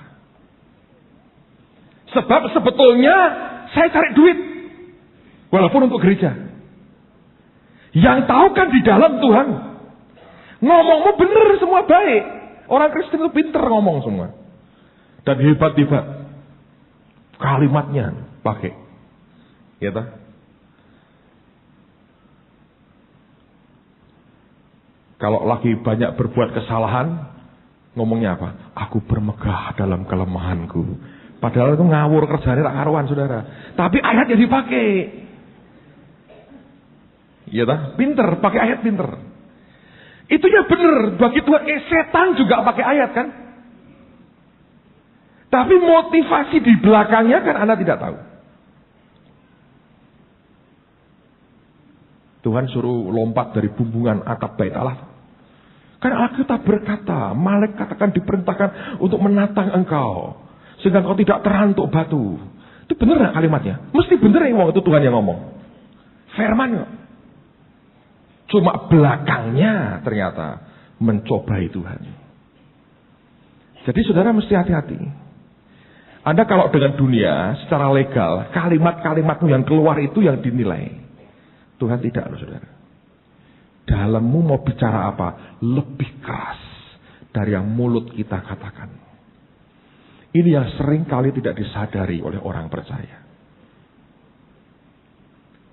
Sebab sebetulnya saya cari duit. Walaupun untuk gereja. Yang tahu kan di dalam Tuhan. Ngomongmu benar semua baik. Orang Kristen itu pinter ngomong semua. Dan hebat-hebat. Kalimatnya pakai. Ya tak? Kalau lagi banyak berbuat kesalahan, ngomongnya apa? Aku bermegah dalam kelemahanku. Padahal itu ngawur kerjanya tak karuan, saudara. Tapi ayat yang dipakai. Iya tak? Pinter, pakai ayat pinter. Itunya benar. Bagi Tuhan, setan juga pakai ayat kan? Tapi motivasi di belakangnya kan Anda tidak tahu. Tuhan suruh lompat dari bumbungan atap bait Allah. Kan Alkitab berkata, malaikat akan diperintahkan untuk menatang engkau. Sehingga engkau tidak terantuk batu. Itu benar gak kalimatnya? Mesti benar yang ngomong, itu Tuhan yang ngomong. Firman kok. Cuma belakangnya ternyata mencobai Tuhan. Jadi saudara mesti hati-hati. Anda kalau dengan dunia secara legal, kalimat-kalimatmu yang keluar itu yang dinilai. Tuhan tidak loh saudara. Dalammu mau bicara apa? Lebih keras dari yang mulut kita katakan. Ini yang sering kali tidak disadari oleh orang percaya.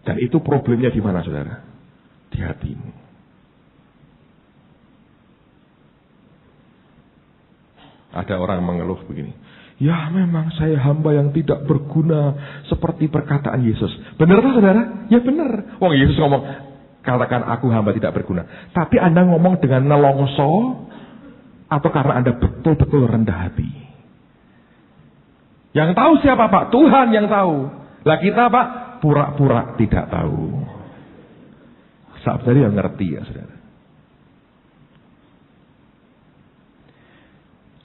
Dan itu problemnya di mana saudara? Di hatimu. Ada orang mengeluh begini. Ya memang saya hamba yang tidak berguna seperti perkataan Yesus. Benar tak saudara? Ya benar. Wong Yesus ngomong, katakan aku hamba tidak berguna. Tapi Anda ngomong dengan nelongso atau karena Anda betul-betul rendah hati? Yang tahu siapa Pak? Tuhan yang tahu. Lah kita Pak, pura-pura tidak tahu. Saat tadi yang ngerti ya saudara.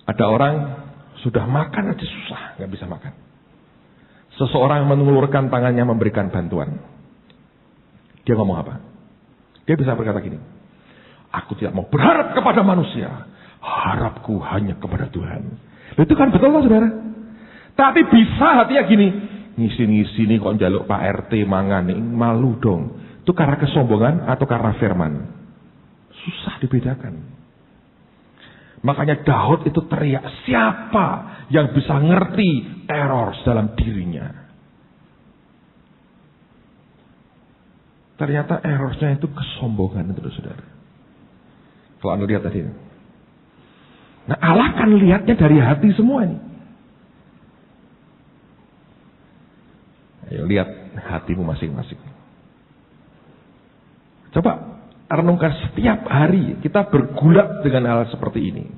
Ada orang sudah makan aja susah, nggak bisa makan. Seseorang mengulurkan tangannya memberikan bantuan. Dia ngomong apa? Dia bisa berkata gini. Aku tidak mau berharap kepada manusia. Harapku hanya kepada Tuhan. Itu kan betul lah saudara. Tapi bisa hatinya gini. Ngisi-ngisi nih kok njaluk Pak RT mangan nih. Malu dong. Itu karena kesombongan atau karena firman? Susah dibedakan. Makanya Daud itu teriak, siapa yang bisa ngerti teror dalam dirinya? Ternyata errornya itu kesombongan itu saudara. Kalau Anda lihat tadi. Nah Allah kan lihatnya dari hati semua ini. Ayo lihat hatimu masing-masing. Coba renungkan setiap hari kita bergulat dengan hal seperti ini.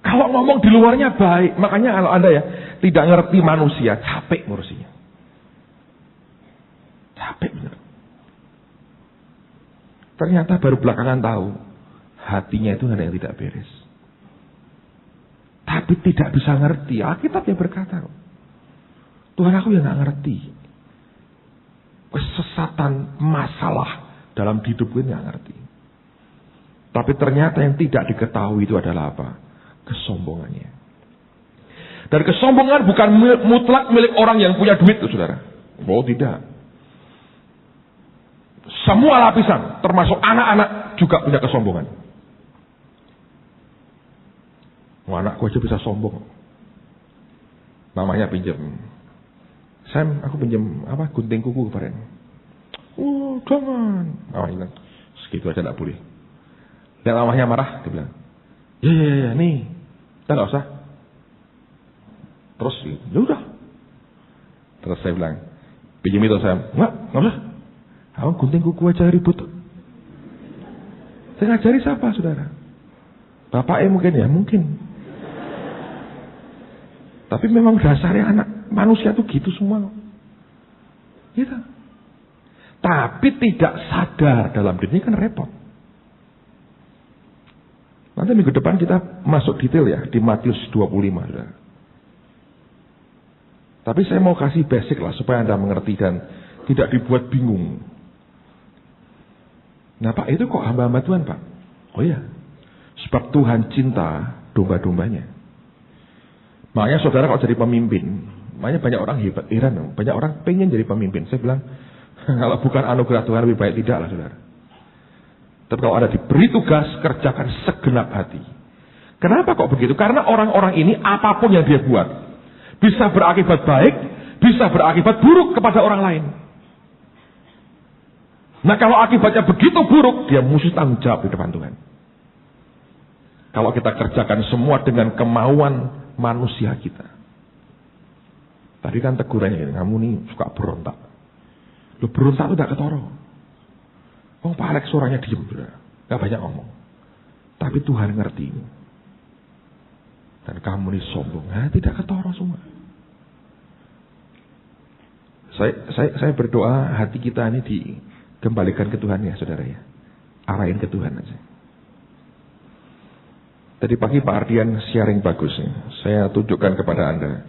Kalau ngomong di luarnya baik, makanya kalau Anda ya tidak ngerti manusia, capek ngurusinya. Capek benar. Ternyata baru belakangan tahu hatinya itu ada yang tidak beres. Tapi tidak bisa ngerti. Alkitab yang berkata, Tuhan aku yang gak ngerti. Kesesatan masalah dalam hidupku ini gak ngerti. Tapi ternyata yang tidak diketahui itu adalah apa? Kesombongannya. Dan kesombongan bukan mutlak milik orang yang punya duit, saudara. Oh tidak. Semua lapisan, termasuk anak-anak juga punya kesombongan. Anakku aja bisa sombong. Namanya pinjam. Sam, aku pinjam gunting kuku kemarin. Oh, jangan. Bilang, segitu aja tidak boleh. Dan mamahnya marah, dia bilang, ya, nih, kita nggak usah. Terus, ya udah. Terus saya bilang, pinjam itu Sam. Nggak usah. Aku gunting kuku aja ribut. Saya ngajari siapa, saudara? Bapaknya mungkin ya, mungkin. Tapi memang dasarnya anak manusia tuh gitu semua. Gitu. Tapi tidak sadar dalam dirinya kan repot. Nanti minggu depan kita masuk detail ya di Matius 25. Saudara. Tapi saya mau kasih basic lah supaya Anda mengerti dan tidak dibuat bingung. Nah Pak, itu kok hamba-hamba Tuhan Pak? Oh iya, sebab Tuhan cinta domba-dombanya. Makanya saudara kalau jadi pemimpin, makanya banyak orang heran, banyak orang pengen jadi pemimpin. Saya bilang, kalau bukan anugerah Tuhan lebih baik tidak lah saudara. Tapi kalau Anda diberi tugas, kerjakan segenap hati. Kenapa kok begitu? Karena orang-orang ini apapun yang dia buat, bisa berakibat baik, bisa berakibat buruk kepada orang lain. Nah kalau akibatnya begitu buruk, dia mesti tanggung jawab di depan Tuhan. Kalau kita kerjakan semua dengan kemauan manusia kita. Tadi kan tegurannya, kamu nih suka berontak. Lu berontak itu tidak ketoro. Oh Pak Alex suaranya diem, gak banyak ngomong. Tapi Tuhan ngerti. Dan kamu nih sombong, tidak ketoro semua. Saya berdoa hati kita ini dikembalikan ke Tuhan ya saudara ya. Arahin ke Tuhan aja. Tadi pagi Pak Ardian sharing bagus ya. Saya tunjukkan kepada Anda.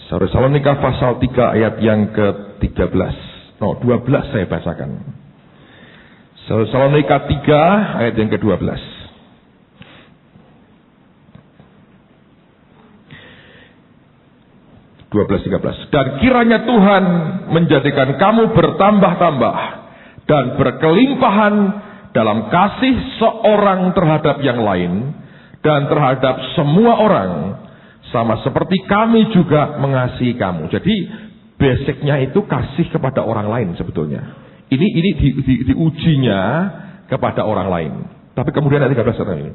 Tesalonika pasal 3 ayat yang ke-13. 12 saya bacakan. Tesalonika 3 ayat yang ke-12. Dan kiranya Tuhan menjadikan kamu bertambah-tambah dan berkelimpahan dalam kasih seorang terhadap yang lain dan terhadap semua orang, sama seperti kami juga mengasihi kamu. Jadi basicnya itu kasih kepada orang lain sebetulnya. Ini diujinya kepada orang lain. Tapi kemudian ayat 13 kata ini,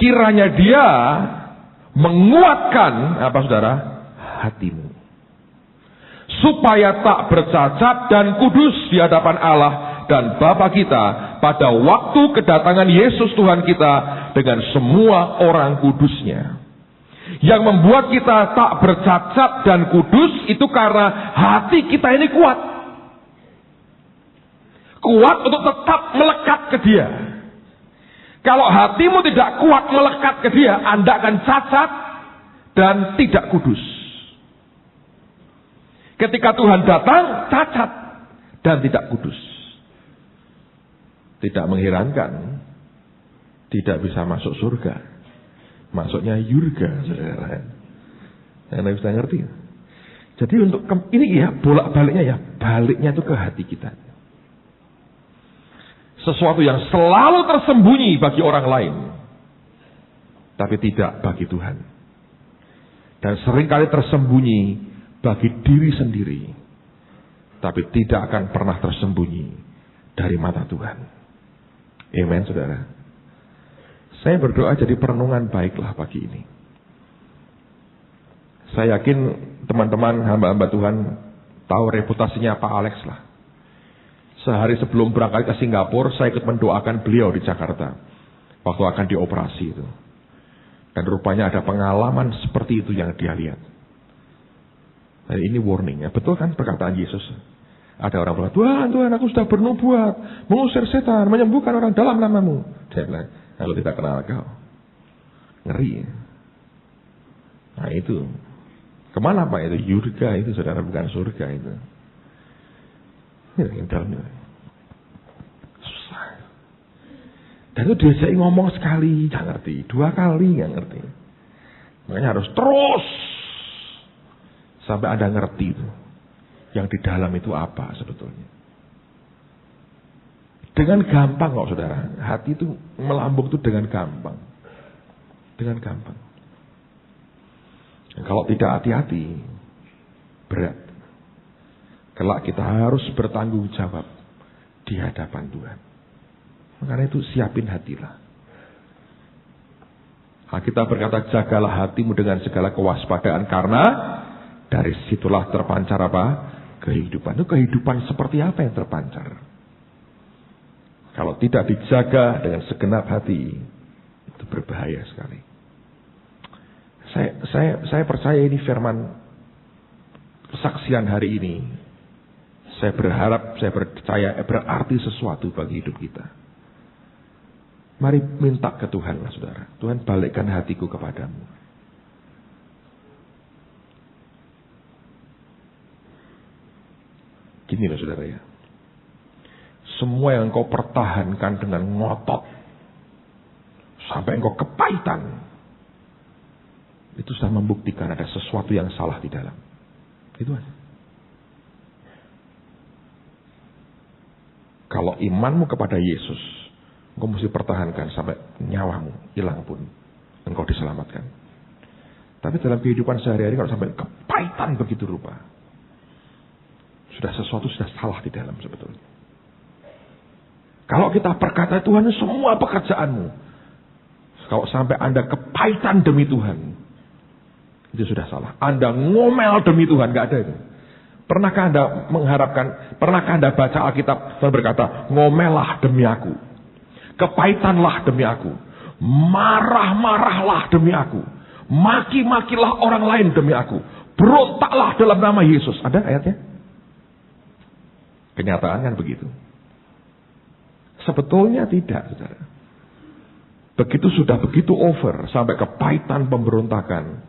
kiranya dia menguatkan apa saudara? Hatimu, supaya tak bercacat dan kudus di hadapan Allah dan Bapa kita pada waktu kedatangan Yesus Tuhan kita dengan semua orang kudusnya. Yang membuat kita tak bercacat dan kudus itu karena hati kita ini kuat. Kuat untuk tetap melekat ke Dia. Kalau hatimu tidak kuat melekat ke Dia, Anda akan cacat dan tidak kudus. Ketika Tuhan datang, cacat dan tidak kudus. Tidak mengherankan, tidak bisa masuk surga. Masuknya yurga, saudara. Anda bisa ngerti? Jadi untuk ini ya bolak-baliknya ya, baliknya itu ke hati kita. Sesuatu yang selalu tersembunyi bagi orang lain, tapi tidak bagi Tuhan. Dan seringkali tersembunyi bagi diri sendiri, tapi tidak akan pernah tersembunyi dari mata Tuhan. Amen, saudara. Saya berdoa jadi perenungan baiklah pagi ini. Saya yakin teman-teman hamba-hamba Tuhan tahu reputasinya Pak Alex lah. Sehari sebelum berangkat ke Singapura, saya ikut mendoakan beliau di Jakarta. Waktu akan dioperasi itu. Dan rupanya ada pengalaman seperti itu yang dia lihat. Dan ini warning ya. Betul kan perkataan Yesus? Ada orang bilang, Tuhan, aku sudah bernubuat, mengusir setan, menyembuhkan orang dalam namamu. Saya bilang, kalau tidak kenal kau. Ngeri. Nah itu. Kemana Pak itu? Yurga itu, saudara, bukan surga itu. Susah. Dan itu diajak ngomong sekali, gak ngerti. 2 kali gak ngerti. Makanya harus terus. Sampai Anda ngerti itu. Yang di dalam itu apa sebetulnya. Dengan gampang kok saudara. Hati itu melambung itu dengan gampang. Dengan gampang. Dan kalau tidak hati-hati, berat. Kelak kita harus bertanggung jawab di hadapan Tuhan. Makanya itu siapin hatilah. Alkitab berkata, jagalah hatimu dengan segala kewaspadaan, karena dari situlah terpancar apa? Kehidupan. Itu kehidupan seperti apa yang terpancar? Kalau tidak dijaga dengan segenap hati, itu berbahaya sekali. Saya percaya ini firman kesaksian hari ini. Saya berharap, saya percaya berarti sesuatu bagi hidup kita. Mari minta ke Tuhan lah saudara. Tuhan, balikkan hatiku kepadamu. Gini loh saudara ya. Semua yang engkau pertahankan dengan ngotot, sampai engkau kepahitan, itu sudah membuktikan ada sesuatu yang salah di dalam. Itu aja. Kalau imanmu kepada Yesus, engkau mesti pertahankan sampai nyawamu hilang pun engkau diselamatkan. Tapi dalam kehidupan sehari-hari kalau sampai kepahitan begitu rupa, sudah sesuatu sudah salah di dalam sebetulnya. Kalau kita berkata Tuhan semua pekerjaanmu, kalau sampai Anda kepahitan demi Tuhan, itu sudah salah. Anda ngomel demi Tuhan, gak ada itu. Pernahkah Anda pernahkah Anda baca Alkitab dan berkata, ngomelah demi aku, kepahitanlah demi aku, marah-marahlah demi aku, maki-makilah orang lain demi aku, berontaklah dalam nama Yesus. Ada ayatnya? Kenyataan kan begitu. Sebetulnya tidak, saudara. Begitu sudah begitu over, sampai kepahitan pemberontakan,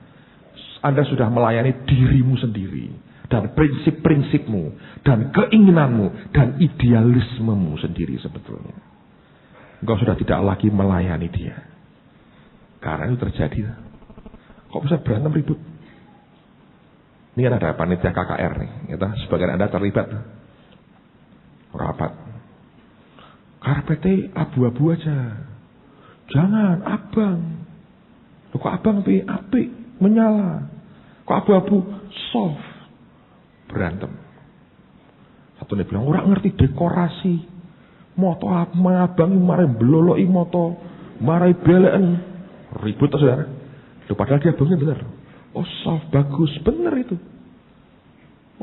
Anda sudah melayani dirimu sendiri, dan prinsip-prinsipmu, dan keinginanmu, dan idealismemu sendiri sebetulnya. Engkau sudah tidak lagi melayani dia. Karena itu terjadi. Kok bisa berantem ribut? Ini kan ada panitia KKR nih, ya, sebagian Anda terlibat. Rapat. Karpetnya abu-abu aja. Jangan, abang. Kok abang api menyala. Kok abu-abu soft. Berantem. Satu nih bilang, orang ngerti dekorasi. Moto abang marai beloloi moto. Marai belen. Ribut tuh saudara. Padahal dia abangnya benar. Oh soft, bagus. Benar itu.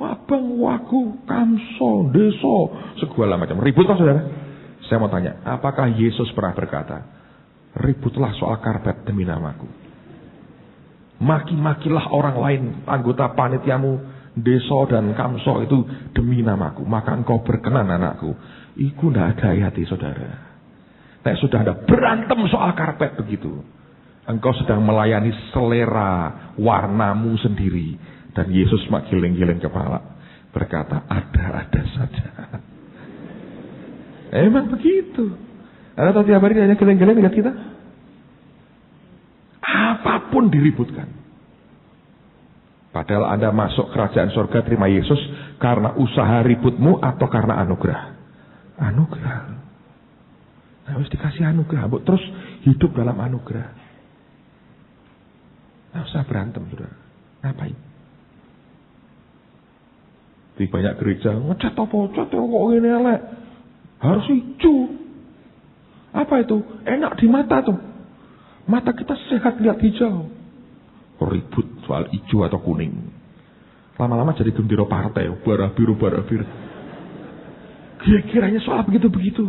Abang, waku, kamso, deso. Segala macam. Ribut tuh saudara. Saya mau tanya, apakah Yesus pernah berkata, ributlah soal karpet demi namaku. Maki-makilah orang lain, anggota panitiamu, deso dan kamso itu demi namaku. Maka engkau berkenan anakku. Iku tidak ada hati saudara. Nek sudah ada berantem soal karpet begitu, engkau sedang melayani selera warnamu sendiri. Dan Yesus mak giling-giling kepala. Berkata, ada-ada saja. Emang begitu. Anda tahu tiap hari hanya geleng-geleng lihat kita. Apapun diributkan. Padahal Anda masuk kerajaan surga terima Yesus karena usaha ributmu atau karena anugerah. Anugerah. Harus dikasih anugerah. Terus hidup dalam anugerah. Nggak usah berantem, saudara. Ngapain? Di banyak gereja ngecat apa? Cat kok ini elek. Harus hijau. Apa itu? Enak di mata tuh. Mata kita sehat lihat hijau. Ribut soal hijau atau kuning. Lama-lama jadi gembira partai, bara biru. Kira-kiranya soal begitu-begitu.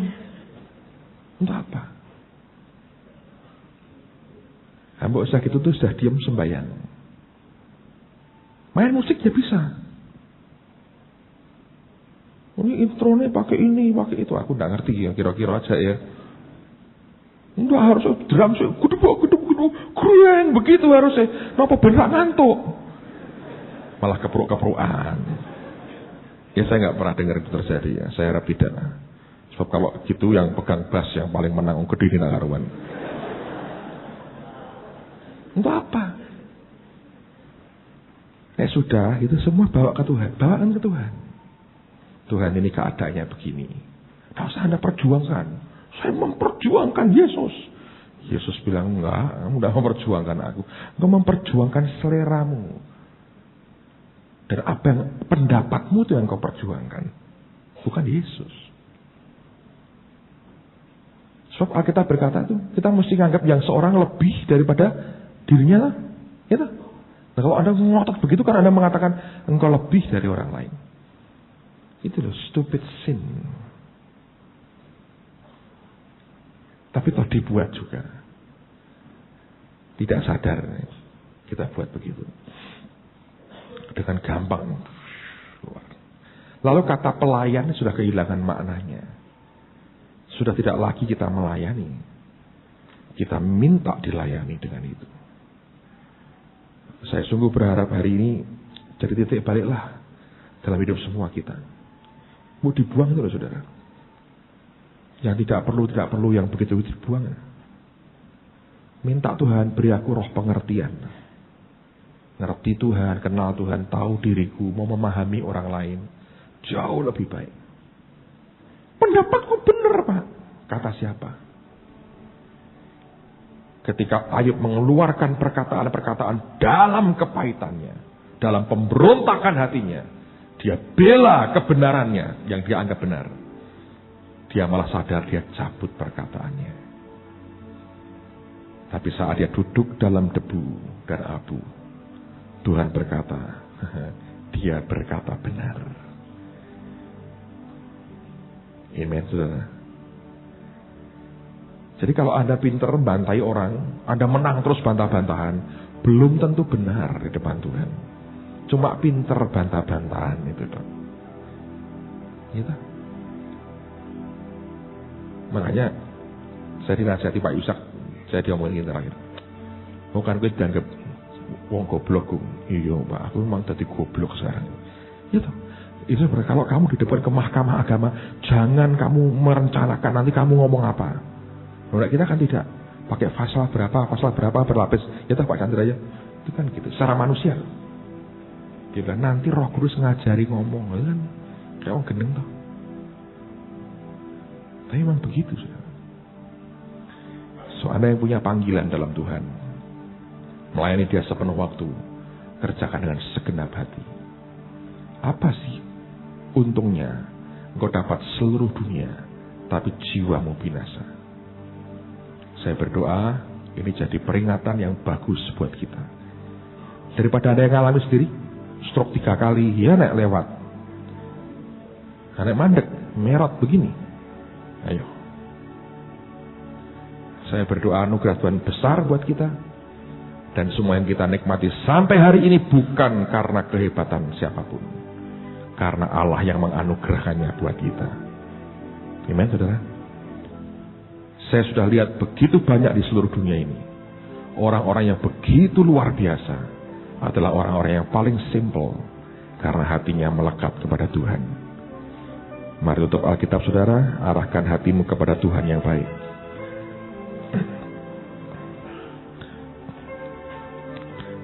Untuk apa? Mbok usah gitu tuh sudah diam sembahyang. Main musik ya bisa. Ini intronya pakai ini, pakai itu. Aku nggak ngerti ya, kira-kira aja ya. Enggak harus drum sih, kudu keren begitu harusnya. Napa beneran ngantuk? Malah kepruk-keprukan. Ya saya nggak pernah dengar itu terjadi ya. Saya harap tidak. Sebab kalau gitu yang pegang bass yang paling menang gede di karuan. Untuk apa? Sudah, itu semua bawa ke Tuhan, bawakan ke Tuhan. Tuhan ini keadaannya begini. Tidak usah Anda perjuangkan. Saya memperjuangkan Yesus. Yesus bilang, enggak, kamu tidak memperjuangkan aku. Engkau memperjuangkan seleramu. Dan apa yang pendapatmu itu yang kau perjuangkan. Bukan Yesus. Sebab Alkitab berkata itu, kita mesti menganggap yang seorang lebih daripada dirinya lah. Gitu. Nah kalau Anda ngotot begitu kan Anda mengatakan engkau lebih dari orang lain. Itu loh, stupid sin. Tapi toh dibuat juga. Tidak sadar kita buat begitu. Dengan gampang. Lalu kata pelayan sudah kehilangan maknanya. Sudah tidak lagi kita melayani. Kita minta dilayani dengan itu. Saya sungguh berharap hari ini jadi titik baliklah dalam hidup semua kita. Mau dibuang itu loh saudara. Yang tidak perlu yang begitu dibuang. Minta Tuhan beri aku roh pengertian. Ngerti Tuhan, kenal Tuhan, tahu diriku, mau memahami orang lain. Jauh lebih baik. Pendapatku benar Pak. Kata siapa? Ketika Ayub mengeluarkan perkataan-perkataan dalam kepahitannya. Dalam pemberontakan hatinya. Dia bela kebenarannya yang dia anggap benar. Dia malah sadar dia cabut perkataannya. Tapi saat dia duduk dalam debu dan abu. Tuhan berkata, dia berkata benar. Amen, saudara. Jadi kalau Anda pintar bantai orang, Anda menang terus bantah-bantahan, belum tentu benar di depan Tuhan. Cuma pintar bantah-bantahan itu, Pak. Gitu. Makanya saya dinasihati Pak Yusak, saya diomongin terakhir. Bukan gue dianggap wong goblok. Iya Pak, aku memang jadi goblok sekarang. Gitu. Itu kalau kamu di depan ke mahkamah agama, jangan kamu merencanakan nanti kamu ngomong apa. Menurut kita kan tidak pakai pasal berapa berlapis. Ya Pak Chandra ya. Itu kan gitu, secara manusia. Dia bilang nanti Roh Kudus ngajari ngomong, kan kayak orang gendeng toh. Tapi memang begitu. So Anda yang punya panggilan dalam Tuhan, melayani Dia sepenuh waktu, kerjakan dengan segenap hati. Apa sih untungnya engkau dapat seluruh dunia, tapi jiwamu binasa? Saya berdoa ini jadi peringatan yang bagus buat kita. Daripada ada yang ngalami sendiri, stroke 3 kali, ya naik lewat. Naik mandek, merot begini. Ayo. Saya berdoa anugerah Tuhan besar buat kita. Dan semua yang kita nikmati sampai hari ini bukan karena kehebatan siapapun. Karena Allah yang menganugerahkannya buat kita. Amen, saudara. Saya sudah lihat begitu banyak di seluruh dunia ini. Orang-orang yang begitu luar biasa adalah orang-orang yang paling simple. Karena hatinya melekat kepada Tuhan. Mari tutup Alkitab saudara. Arahkan hatimu kepada Tuhan yang baik.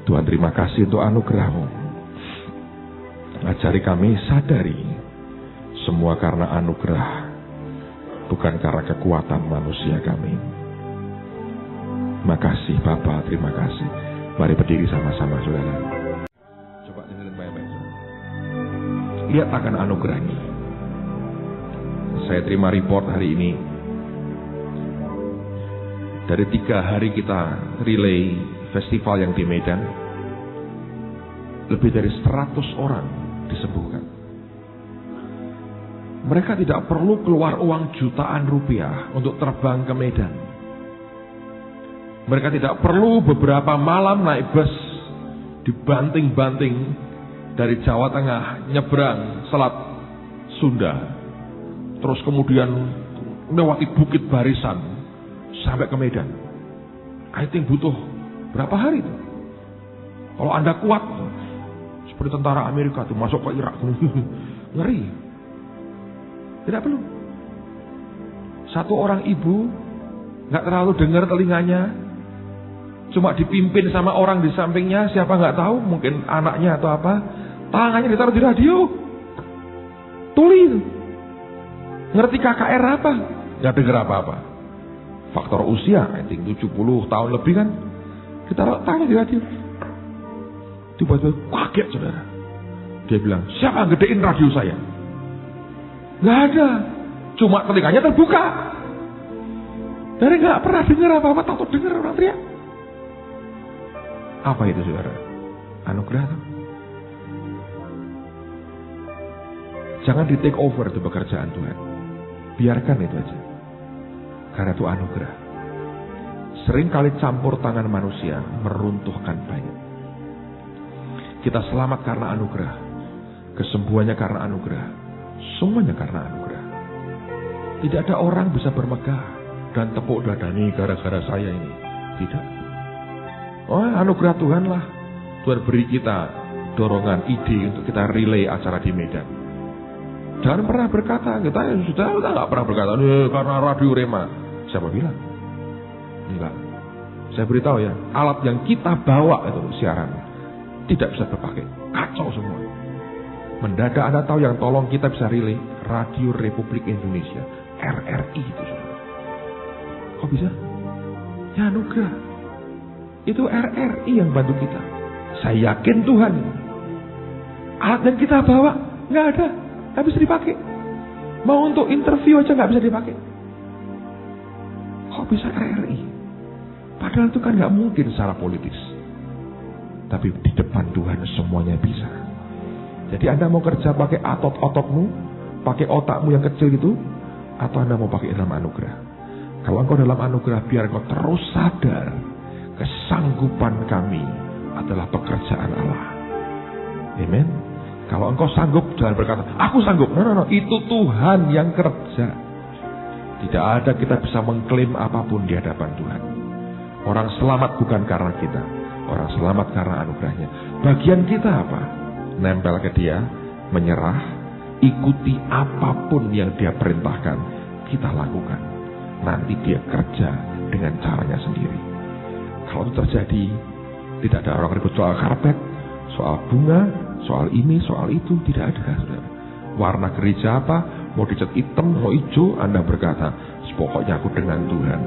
Tuhan terima kasih untuk anugerah-Mu. Ajari kami sadari semua karena anugerah, bukan karena kekuatan manusia kami. Makasih Bapa, terima kasih. Mari berdiri sama-sama saudara. Coba dengerin baik-baik. Lihat akan anugerahnya. Saya terima report hari ini. Dari 3 hari kita relay festival yang di Medan. lebih dari 100 orang disembuhkan. Mereka tidak perlu keluar uang jutaan rupiah untuk terbang ke Medan. Mereka tidak perlu beberapa malam naik bus dibanting-banting dari Jawa Tengah nyebrang Selat Sunda, terus kemudian melewati Bukit Barisan sampai ke Medan. I think butuh berapa hari itu? Kalau Anda kuat seperti tentara Amerika tuh masuk ke Irak ngeri. Tidak perlu. Satu orang ibu nggak terlalu dengar telinganya, cuma dipimpin sama orang di sampingnya, siapa nggak tahu, mungkin anaknya atau apa, tangannya ditaruh di radio, tuli, ngerti KKR apa, nggak dengar apa-apa. Faktor usia, I think 70 tahun lebih kan, ditaruh tangannya di radio. Tiba-tiba kaget saudara. Dia bilang, siapa yang gedein radio saya? Nggak ada, cuma telinganya terbuka. Dari nggak pernah dengar apa-apa, takut dengar orang teriak. Apa itu saudara? Anugerah. Jangan di take over itu pekerjaan Tuhan. Biarkan itu aja. Karena itu anugerah. Sering kali campur tangan manusia meruntuhkan banyak. Kita selamat karena anugerah. Kesembuhannya karena anugerah. Semuanya karena anugerah. Tidak ada orang bisa bermegah dan tepuk dada nih gara-gara saya ini. Tidak. Oh, anugerah Tuhan lah. Tuhan beri kita dorongan, ide untuk kita relay acara di Medan. Jangan pernah berkata, kita nggak pernah berkata, karena Radio Rema. Siapa bilang? Enggak. Saya beritahu ya, alat yang kita bawa itu siaran tidak bisa terpakai. Kacau semua. Mendadak Anda tahu yang tolong kita bisa relay Radio Republik Indonesia, RRI itu. Kok bisa? Ya anugerah. Itu RRI yang bantu kita. Saya yakin Tuhan. Alat yang kita bawa nggak ada, nggak bisa dipakai. Mau untuk interview aja nggak bisa dipakai. Kok bisa RRI? Padahal itu kan nggak mungkin secara politis. Tapi di depan Tuhan semuanya bisa. Jadi Anda mau kerja pakai otot-ototmu, pakai otakmu yang kecil itu, atau Anda mau pakai dalam anugerah? Kalau engkau dalam anugerah, biar engkau terus sadar, kesanggupan kami adalah pekerjaan Allah. Amen. Kalau engkau sanggup, jangan berkata, aku sanggup. No. Itu Tuhan yang kerja. Tidak ada kita bisa mengklaim apapun di hadapan Tuhan. Orang selamat bukan karena kita. Orang selamat karena anugerahnya. Bagian kita apa? Nempel ke dia, menyerah, ikuti apapun yang dia perintahkan, kita lakukan. Nanti dia kerja dengan caranya sendiri. Kalau itu terjadi, tidak ada orang ribut soal karpet, soal bunga, soal ini, soal itu, tidak ada. Saudara. Warna gereja apa, mau dicat hitam, mau hijau, Anda berkata, pokoknya aku dengan Tuhan.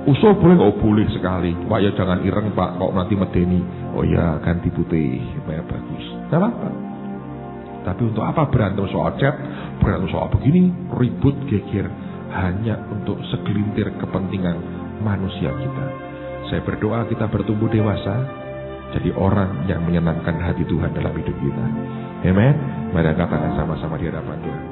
Usul boleh? Oh boleh sekali. Pak ya jangan ireng Pak, kok nanti medeni. Oh ya ganti putih, supaya bagus. Gak apa-apa. Tapi untuk apa berantem soal cat, berantem soal begini, ribut, geger, hanya untuk segelintir kepentingan manusia kita. Saya berdoa kita bertumbuh dewasa, jadi orang yang menyenangkan hati Tuhan dalam hidup kita. Amen. Mari katakan sama-sama di hadapan Tuhan.